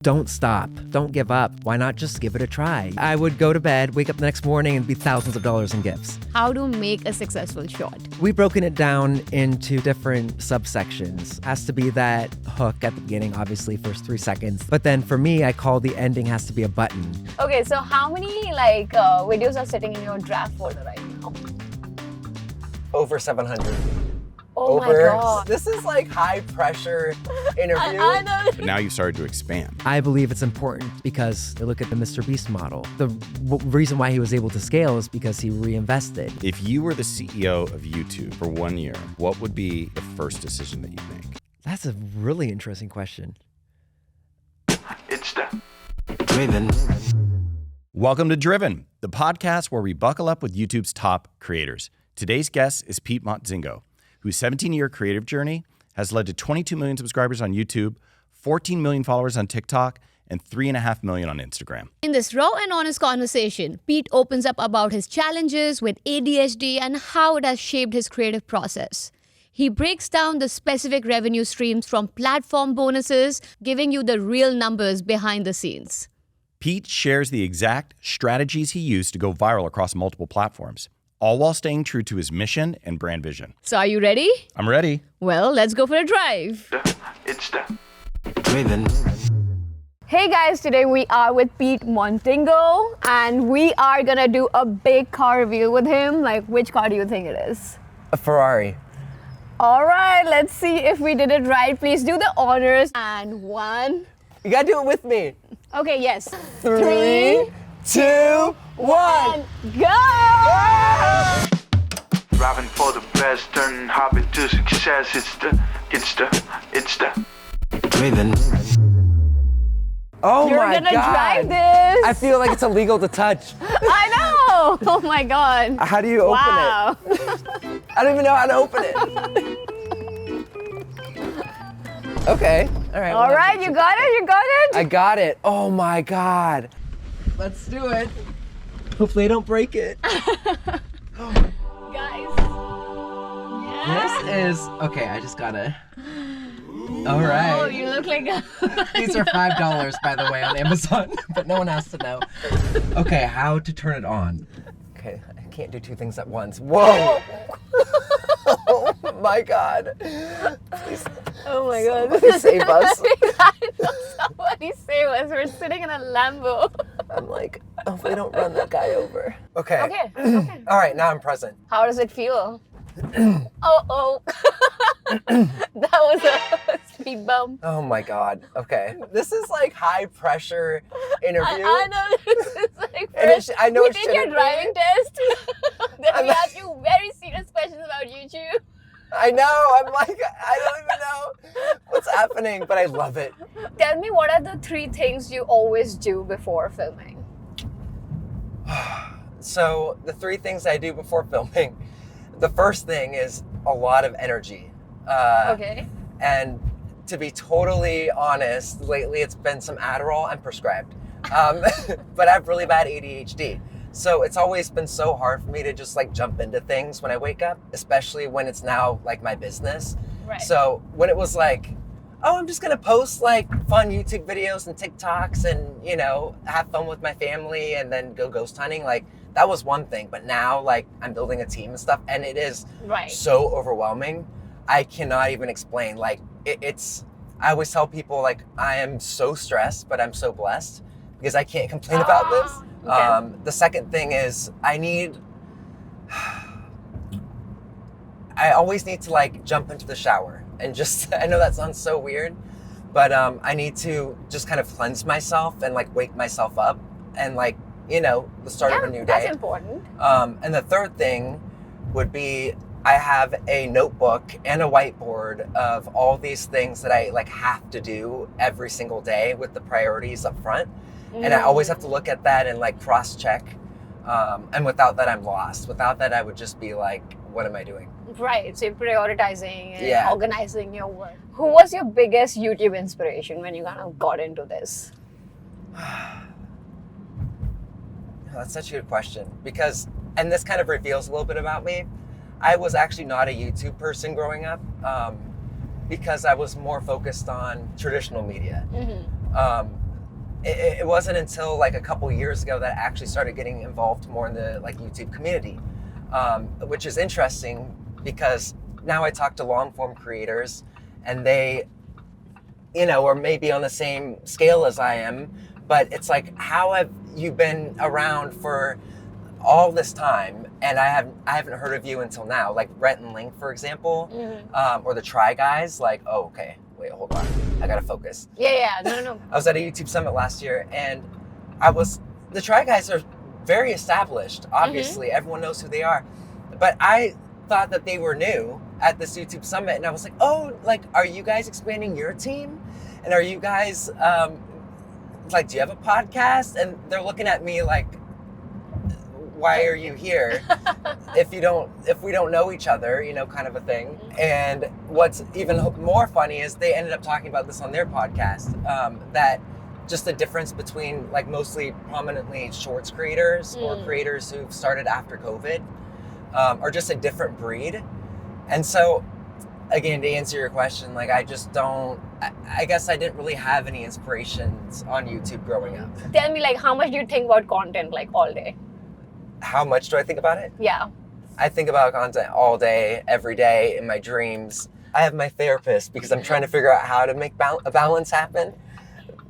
Don't stop. Don't give up. Why not just give it a try? I would go to bed, wake up the next morning, and be thousands of dollars in gifts. How to make a successful short. We've broken it down into different subsections. Has to be that hook at the beginning, obviously, first 3 seconds. But then for me, I call the ending has to be a button. Okay, so how many videos are sitting in your draft folder right now? Over 700. Oh my God. This is like high pressure interview. I know. But now you've started to expand. I believe it's important because look at the Mr. Beast model. The reason why he was able to scale is because he reinvested. If you were the CEO of YouTube for 1 year, what would be the first decision that you'd make? That's a really interesting question. It's the Driven. Welcome to Driven, the podcast where we buckle up with YouTube's top creators. Today's guest is Peet Montzingo, whose 17-year creative journey has led to 22 million subscribers on YouTube, 14 million followers on TikTok, and 3.5 million on Instagram. In this raw and honest conversation, Pete opens up about his challenges with ADHD and how it has shaped his creative process. He breaks down the specific revenue streams from platform bonuses, giving you the real numbers behind the scenes. Pete shares the exact strategies he used to go viral across multiple platforms, all while staying true to his mission and brand vision. So are you ready? I'm ready. Well, let's go for a drive. it's the Driven. Hey guys, today we are with Peet Montzingo and we are gonna do a big car review with him. Like, which car do you think it is? A Ferrari. All right, let's see if we did it right. Please do the honors. And 1. You gotta do it with me. Okay, yes. 3, 2, 1. Go! driving for the best, turning hobby to success. It's the Driven. Oh You're my gonna God. drive this. I feel like it's illegal to touch. I know. Oh my God. How do you open Wow. it? I don't even know how to open it. Okay. All right. All right, you got it. You got it. I got it. Oh my God. Let's do it. Hopefully I don't break it. Guys. This is, okay, I just gotta. All Oh, right. you look like a. These are $5, by the way, on Amazon, but no one has to know. Okay, how to turn it on. Okay, I can't do 2 things at once. Whoa! Oh my God. Please, Oh my God. somebody save us. I know, somebody save us. We're sitting in a Lambo. I'm like, hopefully don't run that guy over. Okay. Okay. Okay. All right, now I'm present. How does it feel? Oh. That was a speed bump. Oh my God. Okay. This is like high pressure interview. I know this is like And first, I know we it did your shouldn't be. driving test. Then we I'm- asked you very serious questions about YouTube. I know. I'm like, I don't even know what's happening, but I love it. Tell me, what are the 3 things you always do before filming? So the 3 things I do before filming, the first thing is a lot of energy. Okay. And to be totally honest, lately it's been some Adderall. I'm prescribed. But I have really bad ADHD. So it's always been so hard for me to just like jump into things when I wake up, especially when it's now like my business. Right. So when it was like, oh, I'm just gonna post like fun YouTube videos and TikToks and, you know, have fun with my family and then go ghost hunting, like that was one thing. But now like I'm building a team and stuff and it is Right. so overwhelming. I cannot even explain. Like it's, I always tell people like I am so stressed, but I'm so blessed because I can't complain about this. Okay. The second thing is I always need to like jump into the shower and just, I know that sounds so weird, but I need to just kind of cleanse myself and like wake myself up and like, you know, the start of a new day. That's important. And the third thing would be I have a notebook and a whiteboard of all these things that I like have to do every single day with the priorities up front. And I always have to look at that and like cross check. And without that, I'm lost. Without that, I would just be like, what am I doing? Right. So you're prioritizing and Yeah. organizing your work. Who was your biggest YouTube inspiration when you kind of got into this? That's such a good question because, and this kind of reveals a little bit about me. I was actually not a YouTube person growing up because I was more focused on traditional media. it wasn't until like a couple years ago that I actually started getting involved more in the like YouTube community, which is interesting because now I talk to long form creators and they, you know, are maybe on the same scale as I am, but it's like, how have you been around for all this time and I haven't heard of you until now? Like Rhett and Link, for example, or the Try Guys. Like, oh, okay, wait, hold on, I gotta focus. Yeah, no. I was at a YouTube summit last year, and the Try Guys are very established. Obviously, everyone knows who they are, but I thought that they were new at this YouTube summit, and I was like, oh, like, are you guys expanding your team? And are you guys like, do you have a podcast? And they're looking at me like, why are you here if we don't know each other, you know, kind of a thing. And what's even more funny is they ended up talking about this on their podcast, that just the difference between like mostly prominently shorts creators or creators who've started after COVID are just a different breed. And so again, to answer your question, like I guess I didn't really have any inspirations on YouTube growing up. Tell me, like, how much do you think about content like all day? How much do I think about it? Yeah. I think about content all day, every day, in my dreams. I have my therapist because I'm trying to figure out how to make a balance happen.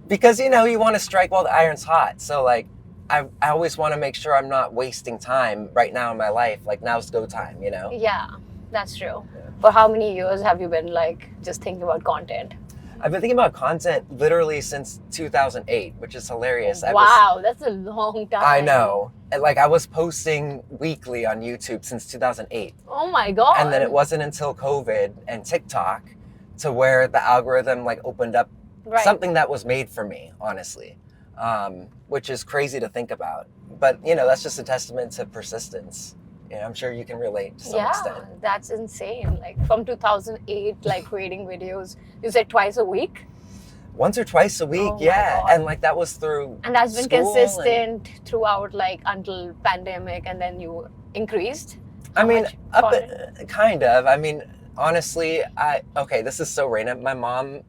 Because, you know, you want to strike while the iron's hot. So, like, I always want to make sure I'm not wasting time right now in my life. Like, now's go time, you know? Yeah, that's true. Yeah. For how many years have you been, like, just thinking about content? I've been thinking about content literally since 2008, which is hilarious. Wow, that's a long time. I know. And like I was posting weekly on YouTube since 2008. Oh my God. And then it wasn't until COVID and TikTok to where the algorithm like opened up something that was made for me, honestly, which is crazy to think about. But, you know, that's just a testament to persistence. Yeah, I'm sure you can relate to some extent. Yeah, that's insane. Like from 2008, like creating videos, you said twice a week? Once or twice a week, yeah. And like that was through And that's been consistent throughout like until pandemic, and then you increased? I mean, kind of. I mean, honestly, okay, this is so random.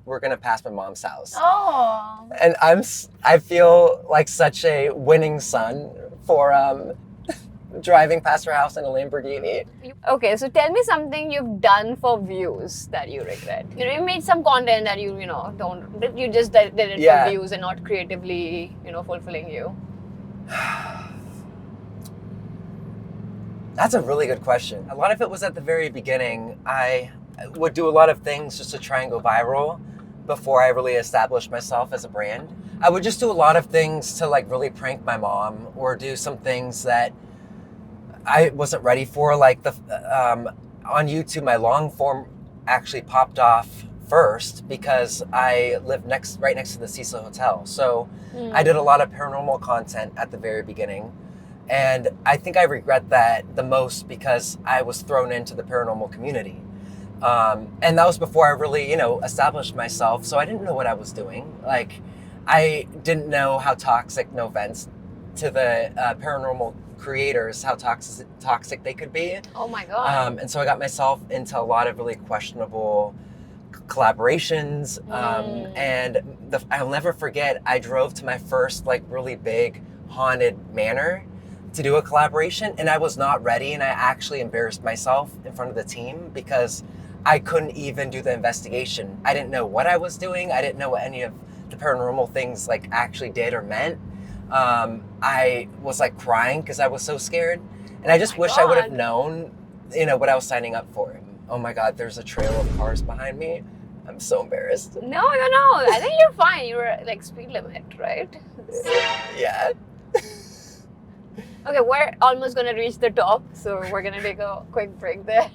We're gonna pass my mom's house. Oh. And I feel like such a winning son for driving past her house in a Lamborghini. Okay, so tell me something you've done for views that you regret. You know, you made some content that you you just did it for views and not creatively, fulfilling you. That's a really good question. A lot of it was at the very beginning. I would do a lot of things just to try and go viral before I really established myself as a brand. I would just do a lot of things to like really prank my mom or do some things that I wasn't ready for. Like on YouTube, my long form actually popped off first because I live right next to the Cecil Hotel. So I did a lot of paranormal content at the very beginning. And I think I regret that the most because I was thrown into the paranormal community. And that was before I really, established myself. So I didn't know what I was doing. Like, I didn't know how toxic, no offense to the paranormal creators, how toxic they could be. Oh my God. And so I got myself into a lot of really questionable collaborations. And I'll never forget, I drove to my first like really big haunted manor to do a collaboration, and I was not ready, and I actually embarrassed myself in front of the team because I couldn't even do the investigation. I didn't know what I was doing. I didn't know what any of the paranormal things like actually did or meant. I was like crying because I was so scared, and I just wish I would have known, what I was signing up for. Oh my God, there's a trail of cars behind me. I'm so embarrassed. No. I think you're fine. You were like speed limit, right? Yeah. Okay, we're almost gonna reach the top, so we're gonna take a quick break there.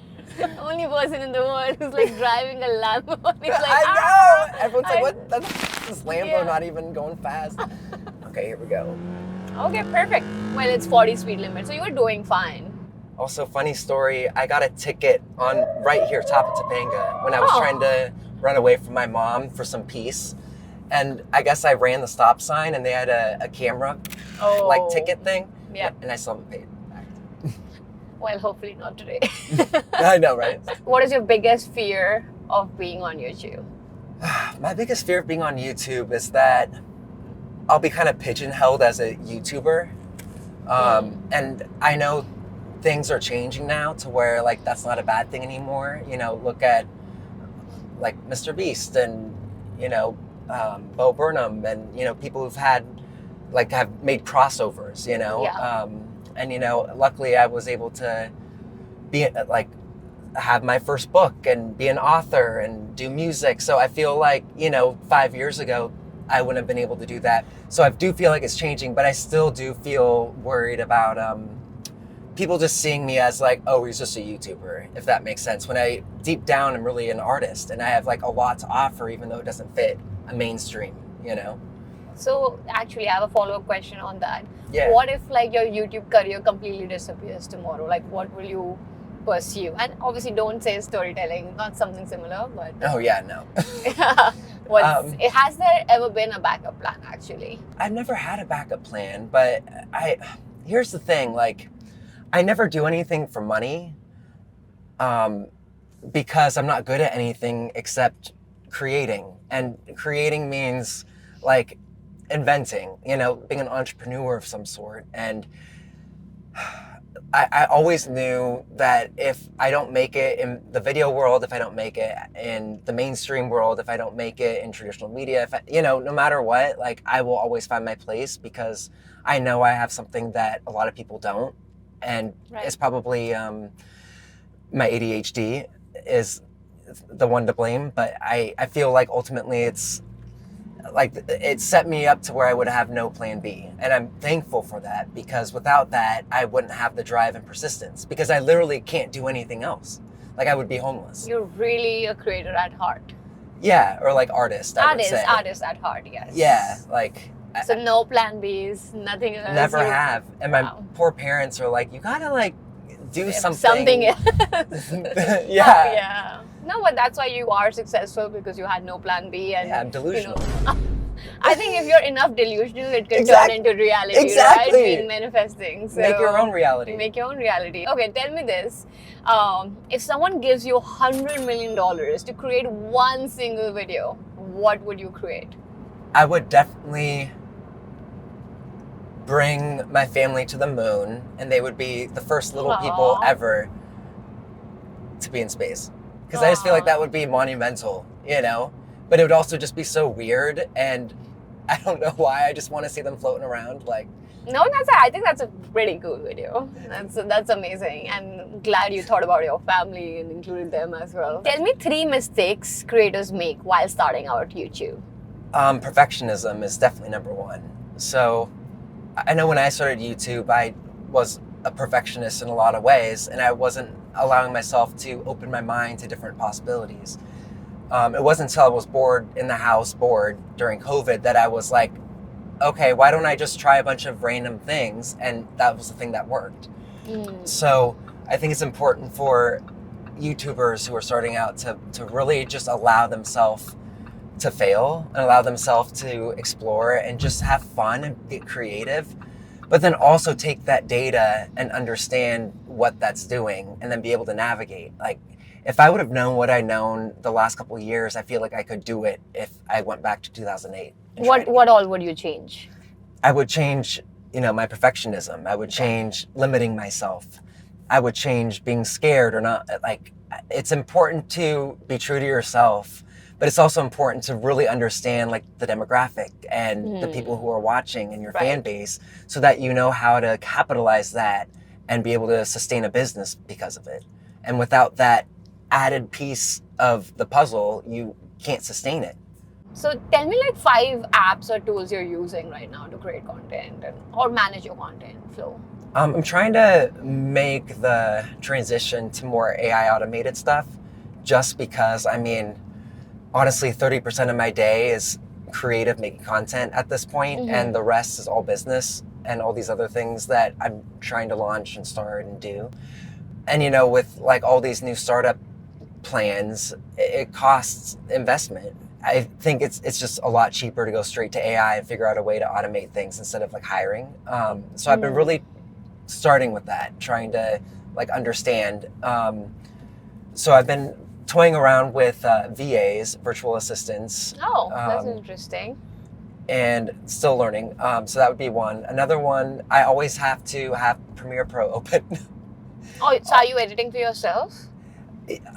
Only person in the world who's like driving a Lambo. He's like, I know! Everyone's like, what? That's this Lambo not even going fast. Okay, here we go. Okay, perfect. Well, it's 40 speed limit, so you were doing fine. Also, funny story, I got a ticket on right here, top of Topanga, when I was trying to run away from my mom for some peace. And I guess I ran the stop sign and they had a camera, like ticket thing. Yeah. And I still haven't paid back. Well, hopefully not today. I know, right? What is your biggest fear of being on YouTube? My biggest fear of being on YouTube is that I'll be kind of pigeonholed as a YouTuber. And I know things are changing now to where like that's not a bad thing anymore. You know, look at like Mr. Beast and, you know, Bo Burnham and, you know, people who've had like have made crossovers, you know. Yeah. And, you know, luckily I was able to be like have my first book and be an author and do music. So I feel like, you know, 5 years ago, I wouldn't have been able to do that. So I do feel like it's changing, but I still do feel worried about people just seeing me as like, oh, he's just a YouTuber, if that makes sense. When I deep down am really an artist and I have like a lot to offer, even though it doesn't fit a mainstream, you know? So actually, I have a follow-up question on that. Yeah. What if like your YouTube career completely disappears tomorrow? Like, what will you pursue? And obviously, don't say storytelling, not something similar, but Oh yeah, no. has there ever been a backup plan actually? I've never had a backup plan, but here's the thing, like, I never do anything for money because I'm not good at anything except creating. And creating means like inventing, you know, being an entrepreneur of some sort. And I always knew that if I don't make it in the video world, if I don't make it in the mainstream world, if I don't make it in traditional media, if I, you know, no matter what, like I will always find my place because I know I have something that a lot of people don't. And it's probably my ADHD is the one to blame. But I feel like ultimately it's like it set me up to where I would have no plan B. And I'm thankful for that because without that, I wouldn't have the drive and persistence because I literally can't do anything else. Like I would be homeless. You're really a creator at heart. Yeah, or like artist, I would say. Artist at heart, yes. Yeah, like... So no plan Bs, nothing else. Never have. And my poor parents are like, you gotta like do something. Something yeah. Yeah. No, but that's why you are successful because you had no plan B. And, Yeah, I'm delusional. You know, I think if you're enough delusional, it can turn into reality, Exactly. right? Being manifesting. So Make your own reality. Make your own reality. Okay, tell me this. If someone gives you $100 million to create one single video, what would you create? I would definitely bring my family to the moon, and they would be the first little people ever to be in space. Because I just feel like that would be monumental, you know? But it would also just be so weird, and I don't know why. I just want to see them floating around, like... No, I think that's a pretty cool video. That's amazing. And glad you thought about your family and included them as well. Tell me 3 mistakes creators make while starting out YouTube. Perfectionism is definitely number one. So I know when I started YouTube, I was a perfectionist in a lot of ways, and I wasn't allowing myself to open my mind to different possibilities. It wasn't until I was bored in the house, during COVID, that I was like, okay, why don't I just try a bunch of random things? And that was the thing that worked. So I think it's important for YouTubers who are starting out to really just allow themselves to fail and allow themselves to explore and just have fun and get creative, but then also take that data and understand what that's doing and then be able to navigate. Like if I would have known what I known the last couple of years, I feel like I could do it if I went back to 2008. What all would you change? I would change, you know, my perfectionism. I would change limiting myself. I would change being scared or not. Like it's important to be true to yourself, but it's also important to really understand like the demographic and the people who are watching and your fan base so that you know how to capitalize that and be able to sustain a business because of it. And without that added piece of the puzzle, you can't sustain it. So tell me like 5 apps or tools you're using right now to create content or manage your content flow. I'm trying to make the transition to more AI automated stuff just because, I mean, honestly, 30% of my day is creative making content at this point, and the rest is all business and all these other things that I'm trying to launch and start and do. And, you know, with like all these new startup plans, it costs investment. I think it's just a lot cheaper to go straight to AI and figure out a way to automate things instead of like hiring. So I've been really starting with that, trying to like understand. So I've been toying around with VAs, virtual assistants. Oh, that's interesting. and still learning. So that would be one. Another one, I always have to have Premiere Pro open. Oh, so are you editing for yourself?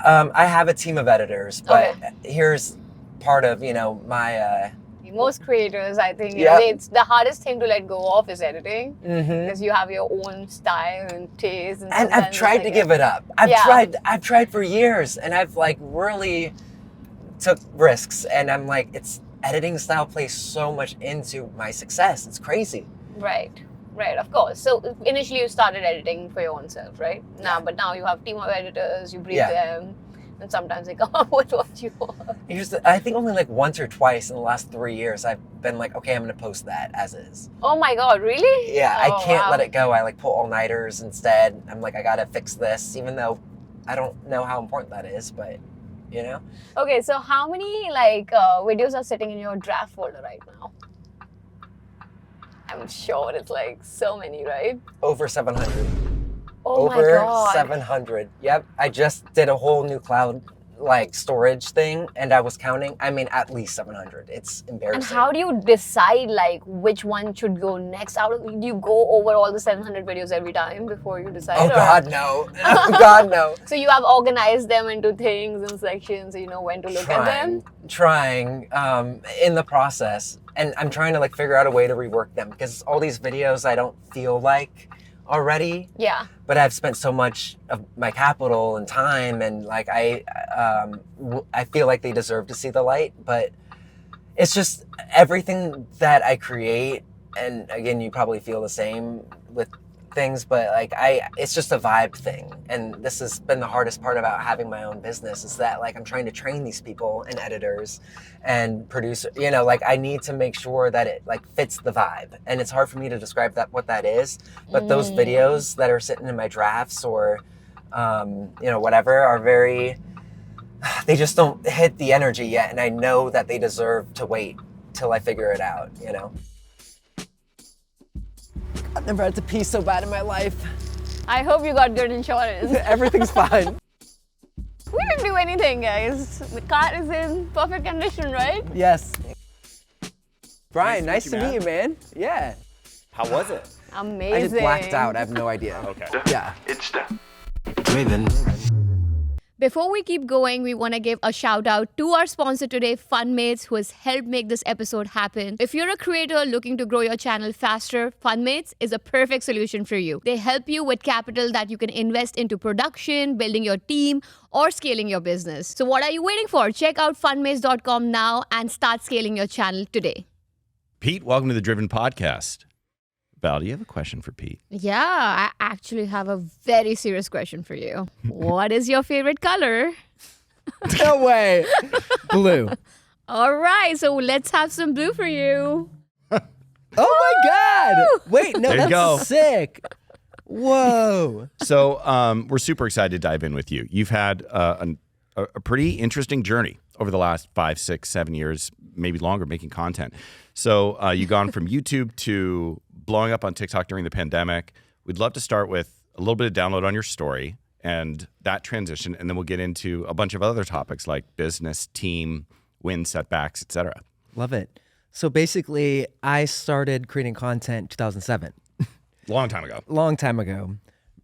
I have a team of editors, but Okay. here's part of, my... Most creators, I think, Yeah. it's the hardest thing to let go of is editing. Mhm. Because you have your own style and taste. And And I've sometimes tried it's to like give it up. I've tried for years, and I've like really took risks, and I'm like, it's editing style plays so much into my success. It's crazy. Right, of course. So initially you started editing for your own self, right? But now you have team of editors, you brief them, and sometimes they come up with what you want. I think only like once or twice in the last 3 years I've been like, okay, I'm gonna post that as is. Oh my God, really? Yeah, Oh, I can't wow. let it go. I like pull all-nighters instead. I'm like, I gotta fix this, even though I don't know how important that is, but you know? Okay, so how many videos are sitting in your draft folder right now? I'm sure it's like so many, right? Over 700. Oh my Over God. 700. Yep. I just did a whole new cloud like storage thing, and I was counting. I mean, at least 700. It's embarrassing. And how do you decide like which one should go next? Do you go over all the 700 videos every time before you decide? Oh God, no. Oh God, no. So you have organized them into things and sections, so you know when to look at them? Trying in the process. And I'm trying to like figure out a way to rework them, because all these videos I don't feel like already. Yeah. But I've spent so much of my capital and time, and like I feel like they deserve to see the light. But it's just everything that I create, and again, you probably feel the same with things, but like it's just a vibe thing. And this has been the hardest part about having my own business, is that like I'm trying to train these people and editors and producers, like I need to make sure that it like fits the vibe. And it's hard for me to describe what that is, but those videos that are sitting in my drafts or whatever are they just don't hit the energy yet, and I know that they deserve to wait till I figure it out. I've never had to pee so bad in my life. I hope you got good insurance. Everything's fine. We didn't do anything, guys. The car is in perfect condition, right? Yes. Brian, nice Nice to to meet meet you, man. Yeah. How was it? Amazing. I just blacked out. I have no idea. Okay. Yeah. It's the Driven. Before we keep going, we want to give a shout out to our sponsor today, FunMates, who has helped make this episode happen. If you're a creator looking to grow your channel faster, FunMates is a perfect solution for you. They help you with capital that you can invest into production, building your team, or scaling your business. So what are you waiting for? Check out funmates.com now and start scaling your channel today. Pete, welcome to the Driven Podcast. Val, do you have a question for Pete? Yeah, I actually have a very serious question for you. What is your favorite color? No way. Blue. All right, so let's have some blue for you. Oh my God. Wait, no, There you that's go. sick. Whoa. So we're super excited to dive in with you. You've had a pretty interesting journey over the last 5, 6, 7 years, maybe longer, making content. So you've gone from YouTube to blowing up on TikTok during the pandemic. We'd love to start with a little bit of download on your story and that transition, and then we'll get into a bunch of other topics like business, team, wins, setbacks, etc. Love it. So basically, I started creating content in 2007. Long time ago. Long time ago.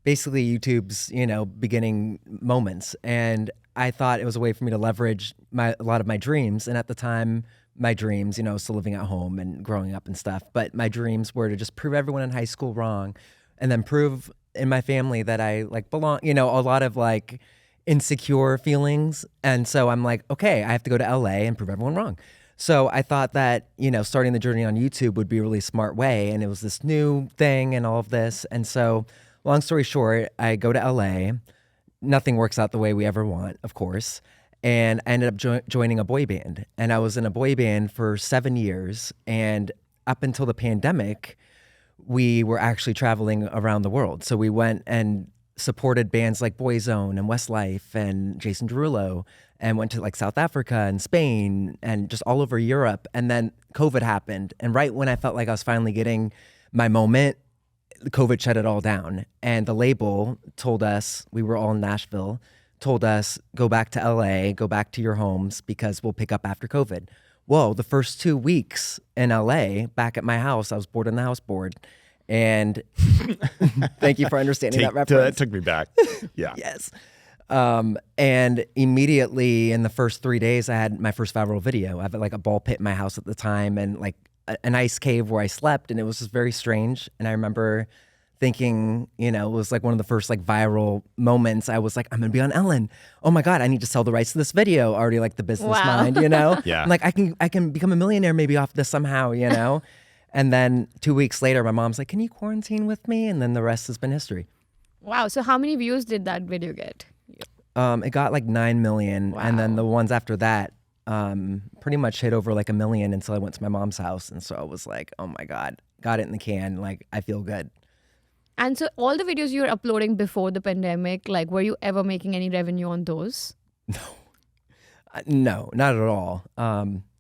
Basically, YouTube's, beginning moments. And I thought it was a way for me to leverage a lot of my dreams. And at the time, my dreams, still living at home and growing up and stuff. But my dreams were to just prove everyone in high school wrong, and then prove in my family that I belong, a lot of insecure feelings. And so I'm like, okay, I have to go to LA and prove everyone wrong. So I thought that, starting the journey on YouTube would be a really smart way. And it was this new thing and all of this. And so long story short, I go to LA. Nothing works out the way we ever want, of course. And I ended up joining a boy band. And I was in a boy band for 7 years. And up until the pandemic, we were actually traveling around the world. So we went and supported bands like Boyzone and Westlife and Jason Derulo, and went to South Africa and Spain and just all over Europe. And then COVID happened. And right when I felt like I was finally getting my moment, COVID shut it all down. And the label told us, we were all in Nashville, told us, go back to LA, go back to your homes because we'll pick up after COVID. whoa, the first 2 weeks in LA, back at my house, I was bored in the house board. And thank you for understanding that reference. That took me back. Yeah. Yes. And immediately in the first 3 days, I had my first viral video. I had like a ball pit in my house at the time and like an ice cave where I slept. And it was just very strange. And I remember thinking, you know, it was like one of the first like viral moments. I was like, I'm gonna be on Ellen. Oh my God, I need to sell the rights to this video. Already like the business mind, you know? Yeah. I'm like, I can become a millionaire maybe off this somehow, you know? And then 2 weeks later, my mom's like, can you quarantine with me? And then the rest has been history. Wow. So how many views did that video get? It got like 9 million. Wow. And then the ones after that pretty much hit over like 1 million until I went to my mom's house. And so I was like, oh my God, got it in the can. Like, I feel good. And so all the videos you were uploading before the pandemic, like were you ever making any revenue on those? No, not at all.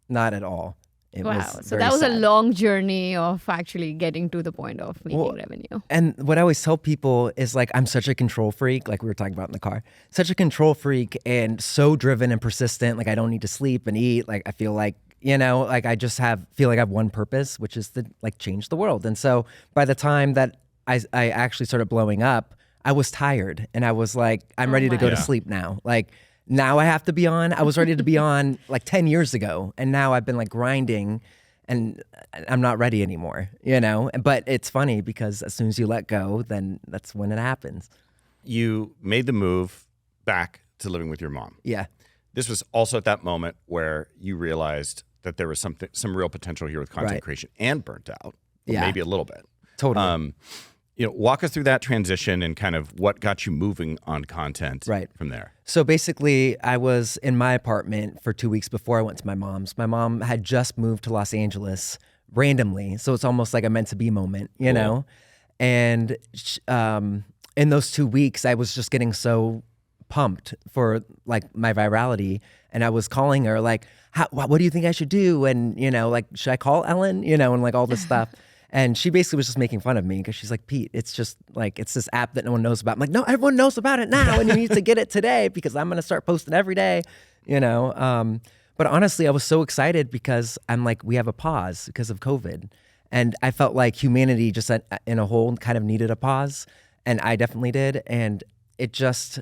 Not at all. It Wow. was So very that was a sad. long journey of actually getting to the point of making revenue. And what I always tell people is like, I'm such a control freak, like we were talking about in the car, such a control freak and so driven and persistent. Like I don't need to sleep and eat. Like I feel like, you know, like I just feel like I have one purpose, which is to like change the world. And so by the time that I actually started blowing up, I was tired and I was like, I'm ready to go to sleep now. Like now I have to be on. I was ready to be on like 10 years ago. And now I've been like grinding and I'm not ready anymore, you know? But it's funny because as soon as you let go, then that's when it happens. You made the move back to living with your mom. Yeah. This was also at that moment where you realized that there was some real potential here with content Right. creation and burnt out. Or Yeah. maybe a little bit. Totally. You know, walk us through that transition and kind of what got you moving on content Right. from there. So basically, I was in my apartment for 2 weeks before I went to my mom's. My mom had just moved to Los Angeles randomly. So it's almost like a meant to be moment, you know? And in those 2 weeks, I was just getting so pumped for like my virality. And I was calling her like, what do you think I should do? And, you know, like, should I call Ellen? You know, and like all this stuff. And she basically was just making fun of me because she's like, Pete, it's just like, it's this app that no one knows about. I'm like, no, everyone knows about it now and you need to get it today because I'm going to start posting every day, you know? But honestly, I was so excited because I'm like, we have a pause because of COVID. And I felt like humanity just in a whole kind of needed a pause. And I definitely did. And it just,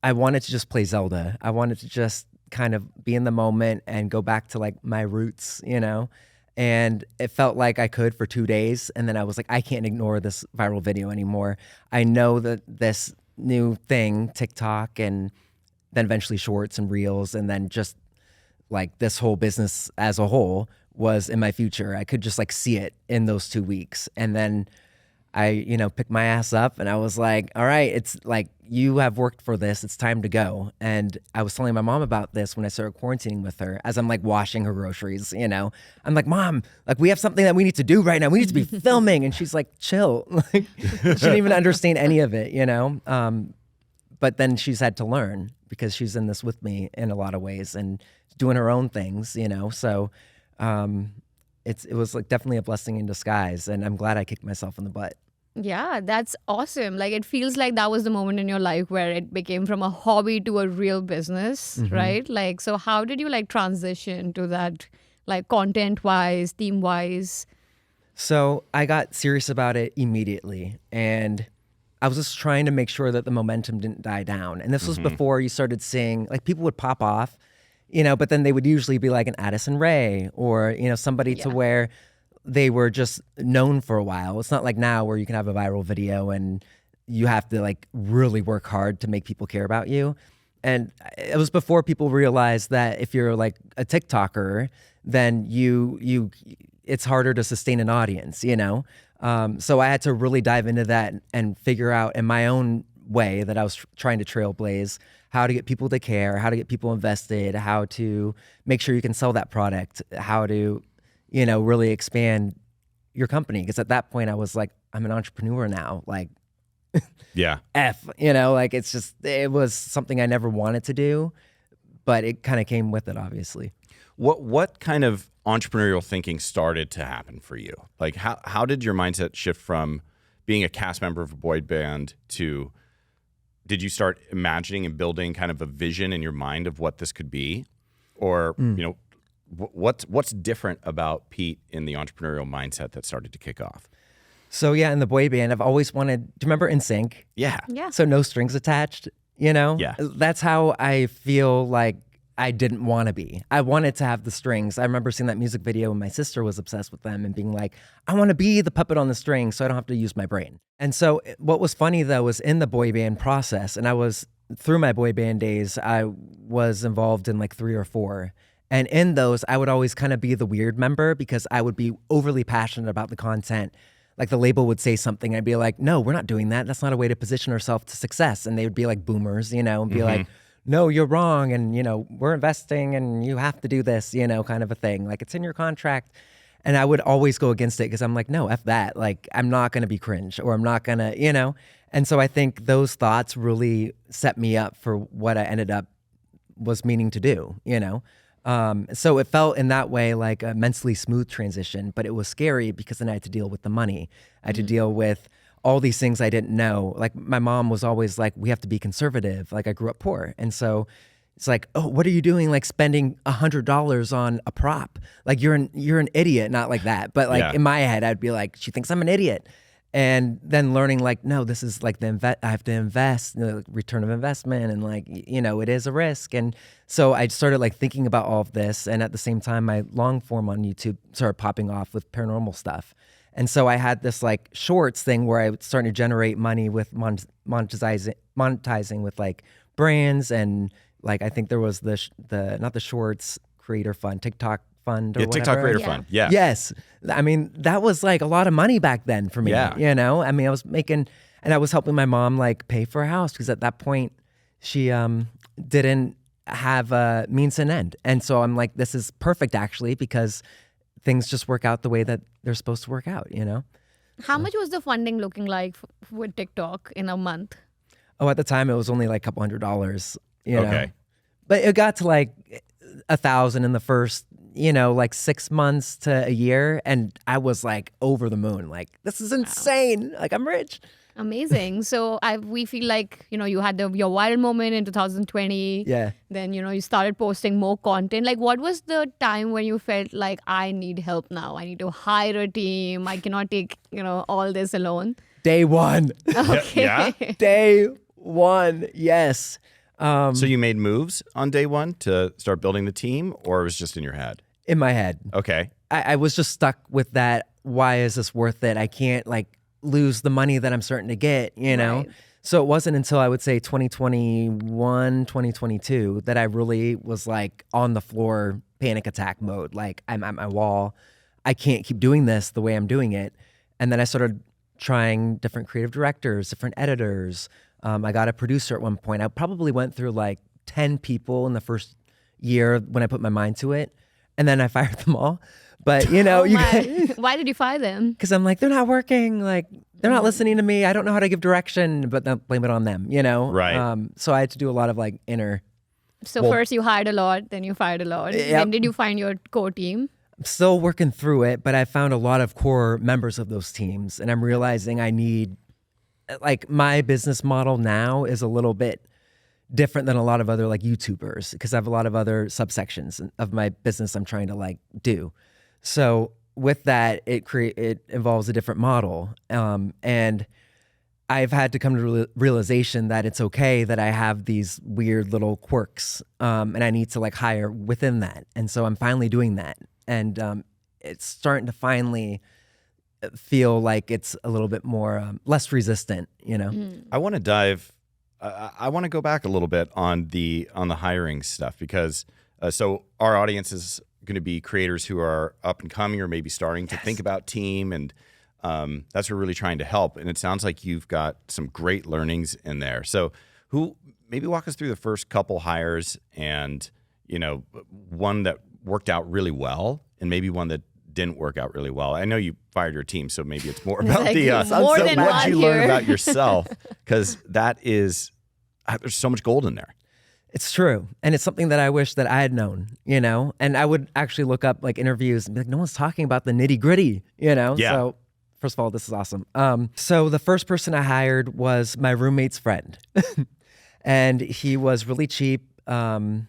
I wanted to just play Zelda. I wanted to just kind of be in the moment and go back to like my roots, you know? And it felt like I could for 2 days. And then I was like, I can't ignore this viral video anymore. I know that this new thing, TikTok, and then eventually shorts and reels, and then just like this whole business as a whole was in my future. I could just like see it in those 2 weeks. And then I, you know, picked my ass up and I was like, all right, it's like, you have worked for this. It's time to go. And I was telling my mom about this when I started quarantining with her as I'm like washing her groceries, you know, I'm like, Mom, like we have something that we need to do right now. We need to be filming. And she's like, chill. Like she didn't even understand any of it, you know? But then she's had to learn because she's in this with me in a lot of ways and doing her own things, you know? So, it was like definitely a blessing in disguise, and I'm glad I kicked myself in the butt. Yeah, that's awesome. Like it feels like that was the moment in your life where it became from a hobby to a real business, right? Like, so how did you like transition to that, like content wise, theme wise? So I got serious about it immediately, and I was just trying to make sure that the momentum didn't die down. And this was before you started seeing like people would pop off, you know, but then they would usually be like an Addison Rae or, you know, somebody to where they were just known for a while. It's not like now where you can have a viral video and you have to like really work hard to make people care about you. And it was before people realized that if you're like a TikToker, then it's harder to sustain an audience, you know? So I had to really dive into that and figure out in my own way that I was trying to trailblaze how to get people to care, how to get people invested, how to make sure you can sell that product, how to, you know, really expand your company. Because at that point I was like, I'm an entrepreneur now, like Yeah. you know, like it was something I never wanted to do, but it kind of came with it, obviously. What kind of entrepreneurial thinking started to happen for you? Like how did your mindset shift from being a cast member of a boy band to, did you start imagining and building kind of a vision in your mind of what this could be? Or, you know, what's different about Pete in the entrepreneurial mindset that started to kick off? So yeah, in the boy band, I've always wanted. Do you remember NSYNC? Yeah. Yeah. So no strings attached. You know. Yeah. That's how I feel like I didn't want to be. I wanted to have the strings. I remember seeing that music video when my sister was obsessed with them and being like, I want to be the puppet on the string so I don't have to use my brain. And so what was funny though was in the boy band process, and I was through my boy band days, I was involved in like 3 or 4. And in those, I would always kind of be the weird member because I would be overly passionate about the content. Like the label would say something, I'd be like, no, we're not doing that. That's not a way to position ourselves to success. And they would be like boomers, you know, and be like, no, you're wrong. And, you know, we're investing and you have to do this, you know, kind of a thing. Like it's in your contract. And I would always go against it because I'm like, no, F that. Like, I'm not going to be cringe or I'm not going to, you know. And so I think those thoughts really set me up for what I ended up was meaning to do, you know. So it felt in that way like a mentally smooth transition, but it was scary because then I had to deal with the money. I had to deal with all these things I didn't know. Like my mom was always like, we have to be conservative. Like I grew up poor. And so it's like, oh, what are you doing? Like spending $100 on a prop. Like you're an idiot. Not like that. But like in my head, I'd be like, she thinks I'm an idiot. And then learning like, no, this is like I have to invest, return of investment. And like, you know, it is a risk. And so I started like thinking about all of this. And at the same time, my long form on YouTube started popping off with paranormal stuff. And so I had this like shorts thing where I was starting to generate money with monetizing with like brands. And like, I think there was not the shorts creator fund, TikTok fund or whatever. TikTok creator fund. Yeah. Yes. I mean, that was like a lot of money back then for me, you know? I mean, I was making, and I was helping my mom like pay for a house because at that point she didn't have a means to an end. And so I'm like, this is perfect actually because things just work out the way that they're supposed to work out, you know? How much was the funding looking like with TikTok in a month? Oh, at the time it was only like a couple $100, you know? Okay. But it got to like 1,000 in the first, you know, like 6 months to a year. And I was like over the moon. Like, this is insane. Like, I'm rich. Amazing. So we feel like, you know, you had your viral moment in 2020. Yeah. Then, you know, you started posting more content. Like, what was the time when you felt like I need help now? I need to hire a team. I cannot take, you know, all this alone. Day one. Okay. Yeah. Day one. Yes. So you made moves on day one to start building the team, or it was just in your head? In my head. Okay. I was just stuck with that. Why is this worth it? I can't like lose the money that I'm starting to get, you know? Right. So it wasn't until I would say 2021, 2022 that I really was like on the floor, panic attack mode. Like I'm at my wall. I can't keep doing this the way I'm doing it. And then I started trying different creative directors, different editors. I got a producer at one point. I probably went through like 10 people in the first year when I put my mind to it. And then I fired them all. But, you know, Why did you fire them? because I'm like, they're not working. Like, they're not listening to me. I don't know how to give direction, but then blame it on them, you know? Right. So I had to do a lot of like inner. So first you hired a lot, then you fired a lot. Yep. When did you find your core team? I'm still working through it, but I found a lot of core members of those teams. And I'm realizing I need, like, my business model now is a little bit different than a lot of other like YouTubers because I have a lot of other subsections of my business I'm trying to like do. So with that, it involves a different model. And I've had to come to the realization that it's okay that I have these weird little quirks and I need to like hire within that. And so I'm finally doing that. And it's starting to finally feel like it's a little bit more, less resistant, you know? I want to dive. I want to go back a little bit on the hiring stuff because so our audience is going to be creators who are up and coming or maybe starting to think about team, and that's what we're really trying to help. And it sounds like you've got some great learnings in there. So maybe walk us through the first couple hires and, you know, one that worked out really well and maybe one that didn't work out really well. I know you fired your team, so maybe it's more about Like, the more than what one you learn here. about yourself, because that is there's so much gold in there. It's true. And it's something that I wish that I had known, you know? And I would actually look up like interviews and be like, no one's talking about the nitty gritty, you know? Yeah. So first of all, this is awesome. So the first person I hired was my roommate's friend. And he was really cheap. And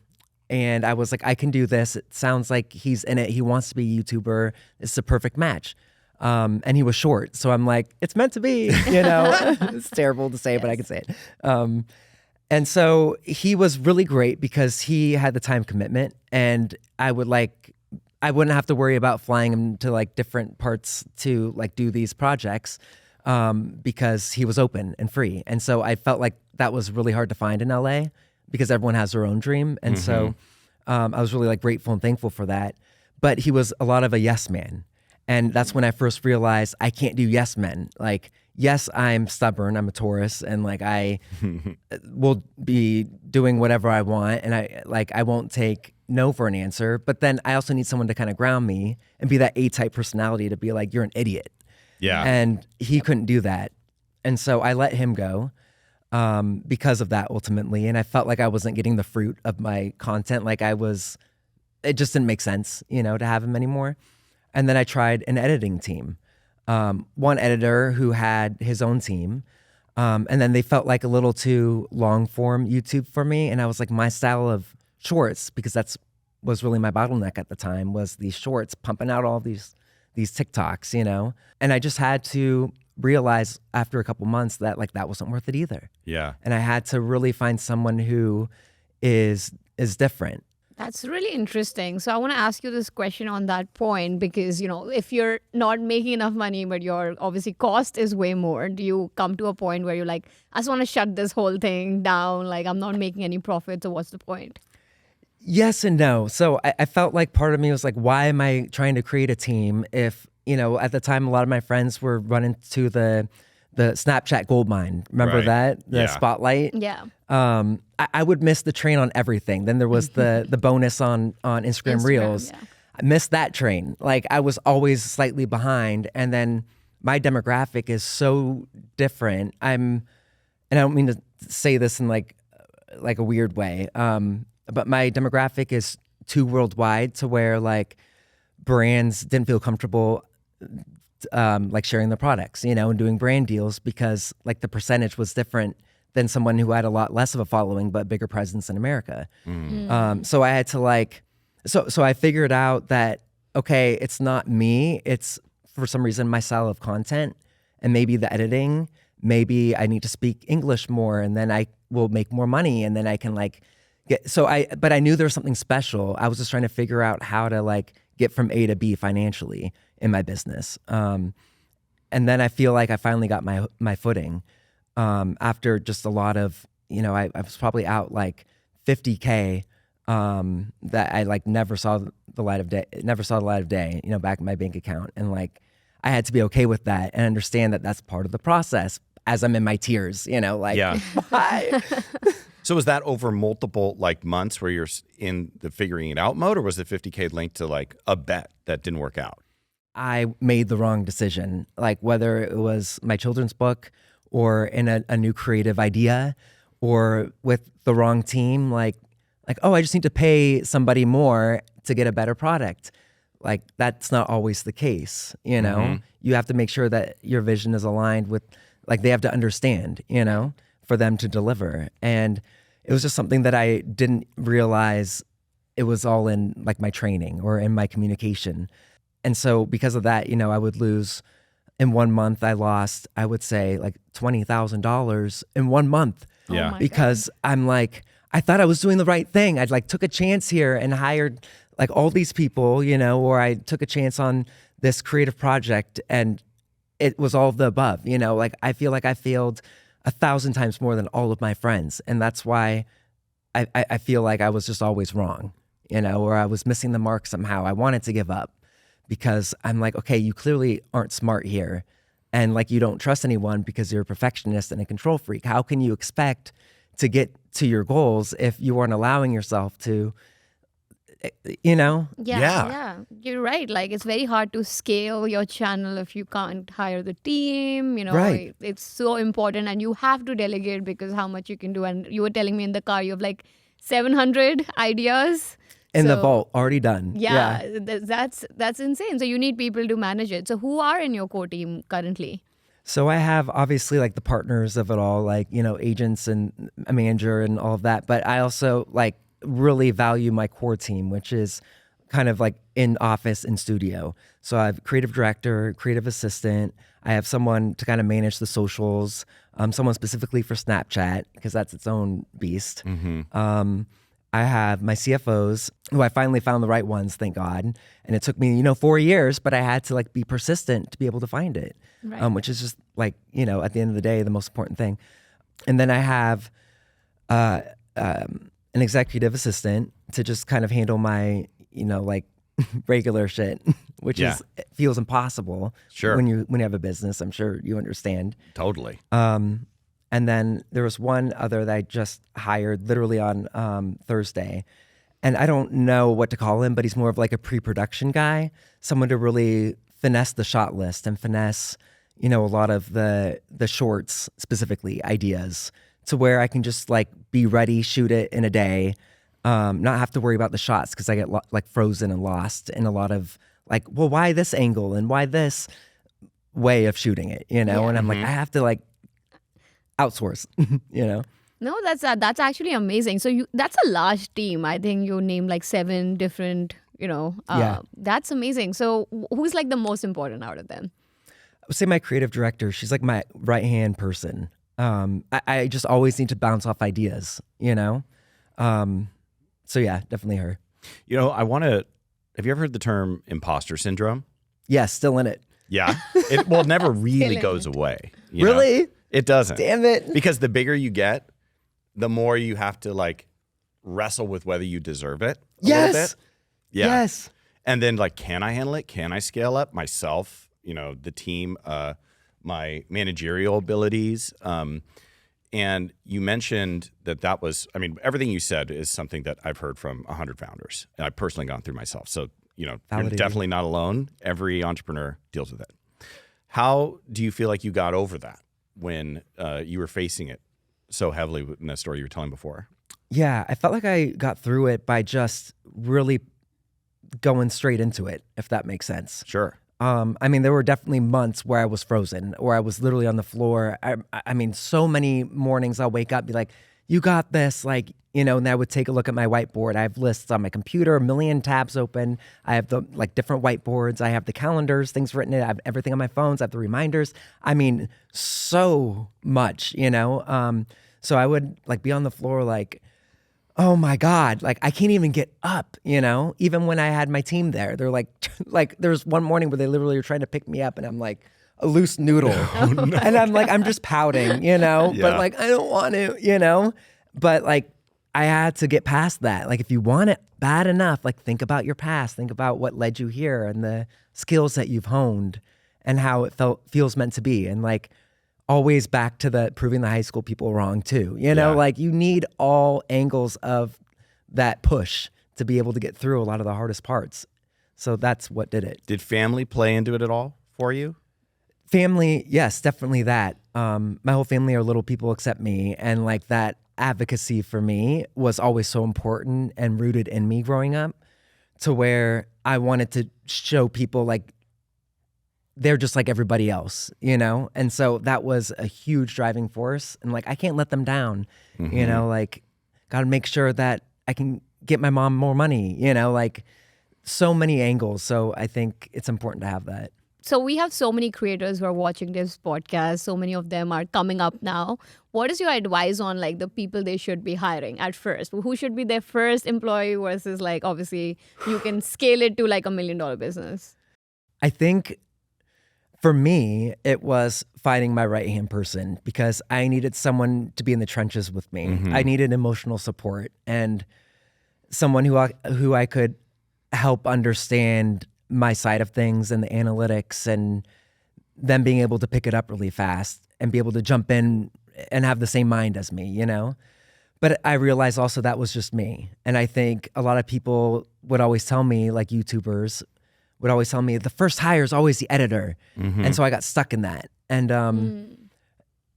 And I was like, I can do this. It sounds like he's in it. He wants to be a YouTuber. It's a perfect match. And he was short. So I'm like, it's meant to be, It's terrible to say, but I can say it. And so he was really great because he had the time commitment, and I wouldn't have to worry about flying him to like different parts to like do these projects because he was open and free. And so I felt like that was really hard to find in LA because everyone has their own dream. And so I was really like grateful and thankful for that. But he was a lot of a yes man. And that's when I first realized I can't do yes men. Like, yes, I'm stubborn. I'm a Taurus, and like I will be doing whatever I want, and I won't take no for an answer. But then I also need someone to kind of ground me and be that A-type personality to be like, you're an idiot. Yeah. And he couldn't do that, and so I let him go because of that ultimately. And I felt like I wasn't getting the fruit of my content. Like it just didn't make sense, to have him anymore. And then I tried an editing team. One editor who had his own team. And then they felt like a little too long form YouTube for me. And I was like, my style of shorts, because was really my bottleneck at the time, was these shorts, pumping out all these TikToks, And I just had to realize after a couple months that like that wasn't worth it either. Yeah. And I had to really find someone who is different. That's really interesting. So I want to ask you this question on that point because, if you're not making enough money, but your obviously cost is way more, do you come to a point where you're like, I just want to shut this whole thing down? Like, I'm not making any profit. So what's the point? Yes and no. So I felt like part of me was like, why am I trying to create a team if, at the time, a lot of my friends were running to the Snapchat gold mine. Remember that? The spotlight? Yeah. I would miss the train on everything. Then there was the bonus on Instagram Reels. Yeah. I missed that train. Like I was always slightly behind. And then my demographic is so different. And I don't mean to say this in like a weird way. But my demographic is too worldwide to where like brands didn't feel comfortable like sharing their products, and doing brand deals because like the percentage was different than someone who had a lot less of a following but bigger presence in America. So I had to so I figured out that, okay, it's not me. It's for some reason my style of content and maybe the editing. Maybe I need to speak English more and then I will make more money and then I can but I knew there was something special. I was just trying to figure out how to get from A to B financially in my business. And then I feel like I finally got my footing after just a lot of, I was probably out like $50K that I never saw the light of day, back in my bank account. And I had to be okay with that and understand that that's part of the process as I'm in my tears, Yeah. Bye. So was that over multiple months where you're in the figuring it out mode, or was the 50K linked to a bet that didn't work out? I made the wrong decision, whether it was my children's book or in a new creative idea or with the wrong team, oh, I just need to pay somebody more to get a better product. That's not always the case, Mm-hmm. You have to make sure that your vision is aligned with, they have to understand, for them to deliver. And it was just something that I didn't realize it was all in my training or in my communication. And so because of that, I would lose in 1 month. I lost, I would say $20,000 in 1 month. Yeah. my Because I'm I thought I was doing the right thing. I'd took a chance here and hired all these people, or I took a chance on this creative project and it was all of the above, I feel like I failed 1,000 times more than all of my friends. And that's why I feel like I was just always wrong, or I was missing the mark somehow. I wanted to give up because I'm okay, you clearly aren't smart here. And you don't trust anyone because you're a perfectionist and a control freak. How can you expect to get to your goals if you aren't allowing yourself to, Yeah, you're right. It's very hard to scale your channel if you can't hire the team. Right. It's so important, and you have to delegate because how much you can do. And you were telling me in the car you have 700 ideas in the So, vault, already done. Yeah, that's insane. So you need people to manage it. So who are in your core team currently? So I have obviously the partners of it all, agents and a manager and all of that. But I also really value my core team, which is kind of like in office and studio. So I have creative director, creative assistant. I have someone to kind of manage the socials, someone specifically for Snapchat because that's its own beast. I have my CFOs, who I finally found the right ones, thank God. And it took me, 4 years, but I had to like be persistent to be able to find it, Right. which is just like, at the end of the day, the most important thing. And then I have an executive assistant to just kind of handle my, like regular shit, which it feels impossible. Sure. When you have a business, I'm sure you understand. Totally. And then there was one other that I just hired literally on Thursday. And I don't know what to call him, but he's more of like a pre-production guy, someone to really finesse the shot list and finesse, a lot of the shorts, specifically ideas, to where I can just like be ready, shoot it in a day, not have to worry about the shots because I get like frozen and lost in a lot of like, well, why this angle and why this way of shooting it, And I'm like, I have to like outsource, No, that's actually amazing. So that's a large team. I think you named like 7 different, that's amazing. So who's like the most important out of them? I would say my creative director. She's like my right-hand person. I just always need to bounce off ideas, So yeah, definitely her. Have you ever heard the term imposter syndrome? Yeah, still in it. Yeah. It never really Killing goes it. away. Really? It doesn't. Damn it. Because the bigger you get, the more you have to like wrestle with whether you deserve it a little bit. Yeah. Yes. And then like, can I handle it? Can I scale up myself? The team, my managerial abilities. And you mentioned that was, everything you said is something that I've heard from 100 founders. And I've personally gone through myself. So, you're Validated. definitely not alone. Every entrepreneur deals with it. How do you feel like you got over that when you were facing it so heavily in the story you were telling before? Yeah, I felt like I got through it by just really going straight into it, if that makes sense. Sure. There were definitely months where I was frozen, or I was literally on the floor. So many mornings I'll wake up and be like, you got this, and I would take a look at my whiteboard. I have lists on my computer, a million tabs open. I have the different whiteboards. I have the calendars, things written in it. I have everything on my phones. I have the reminders. So much, So I would be on the floor oh my God, I can't even get up, even when I had my team there. They're there's one morning where they literally were trying to pick me up and I'm like a loose noodle. And I'm just pouting, but I don't want to, but I had to get past that. If you want it bad enough, think about your past, think about what led you here and the skills that you've honed and how it feels meant to be. And always back to the proving the high school people wrong too. You need all angles of that push to be able to get through a lot of the hardest parts. So that's what did it. Did family play into it at all for you? Family, yes, definitely that. My whole family are little people except me. And that advocacy for me was always so important and rooted in me growing up, to where I wanted to show people they're just like everybody else, And so that was a huge driving force. And I can't let them down, got to make sure that I can get my mom more money, so many angles. So I think it's important to have that. So we have so many creators who are watching this podcast. So many of them are coming up now. What is your advice on the people they should be hiring at first? Who should be their first employee versus obviously you can scale it to $1 million business? I think for me, it was finding my right-hand person because I needed someone to be in the trenches with me. Mm-hmm. I needed emotional support and someone who I could help understand my side of things and the analytics, and them being able to pick it up really fast and be able to jump in and have the same mind as me, But I realized also that was just me. And I think a lot of people would always tell me, YouTubers would always tell me the first hire is always the editor. Mm-hmm. And so I got stuck in that and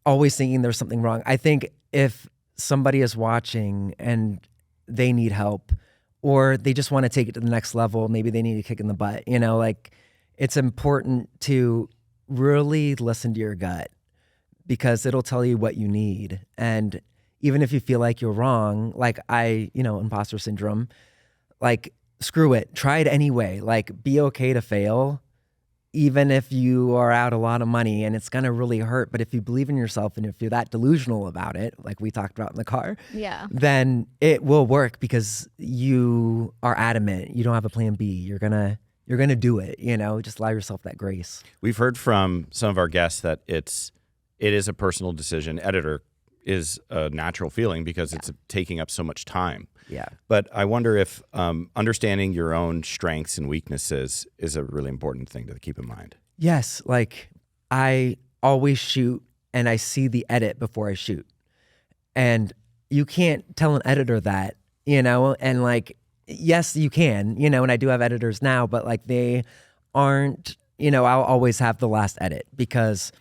always thinking there's something wrong. I think if somebody is watching and they need help or they just want to take it to the next level, maybe they need a kick in the butt, it's important to really listen to your gut because it'll tell you what you need. And even if you feel like you're wrong, like imposter syndrome, like screw it, try it anyway. Like be okay to fail, even if you are out a lot of money and it's gonna really hurt. But if you believe in yourself and if you're that delusional about it, like we talked about in the car, then it will work because you are adamant. You don't have a plan B. You're gonna do it. Just allow yourself that grace. We've heard from some of our guests that it is a personal decision. Editor is a natural feeling because it's taking up so much time. Yeah. But I wonder if understanding your own strengths and weaknesses is a really important thing to keep in mind. Yes. Like I always shoot and I see the edit before I shoot. And you can't tell an editor that, and like, yes, you can, and I do have editors now, but like they aren't, I'll always have the last edit because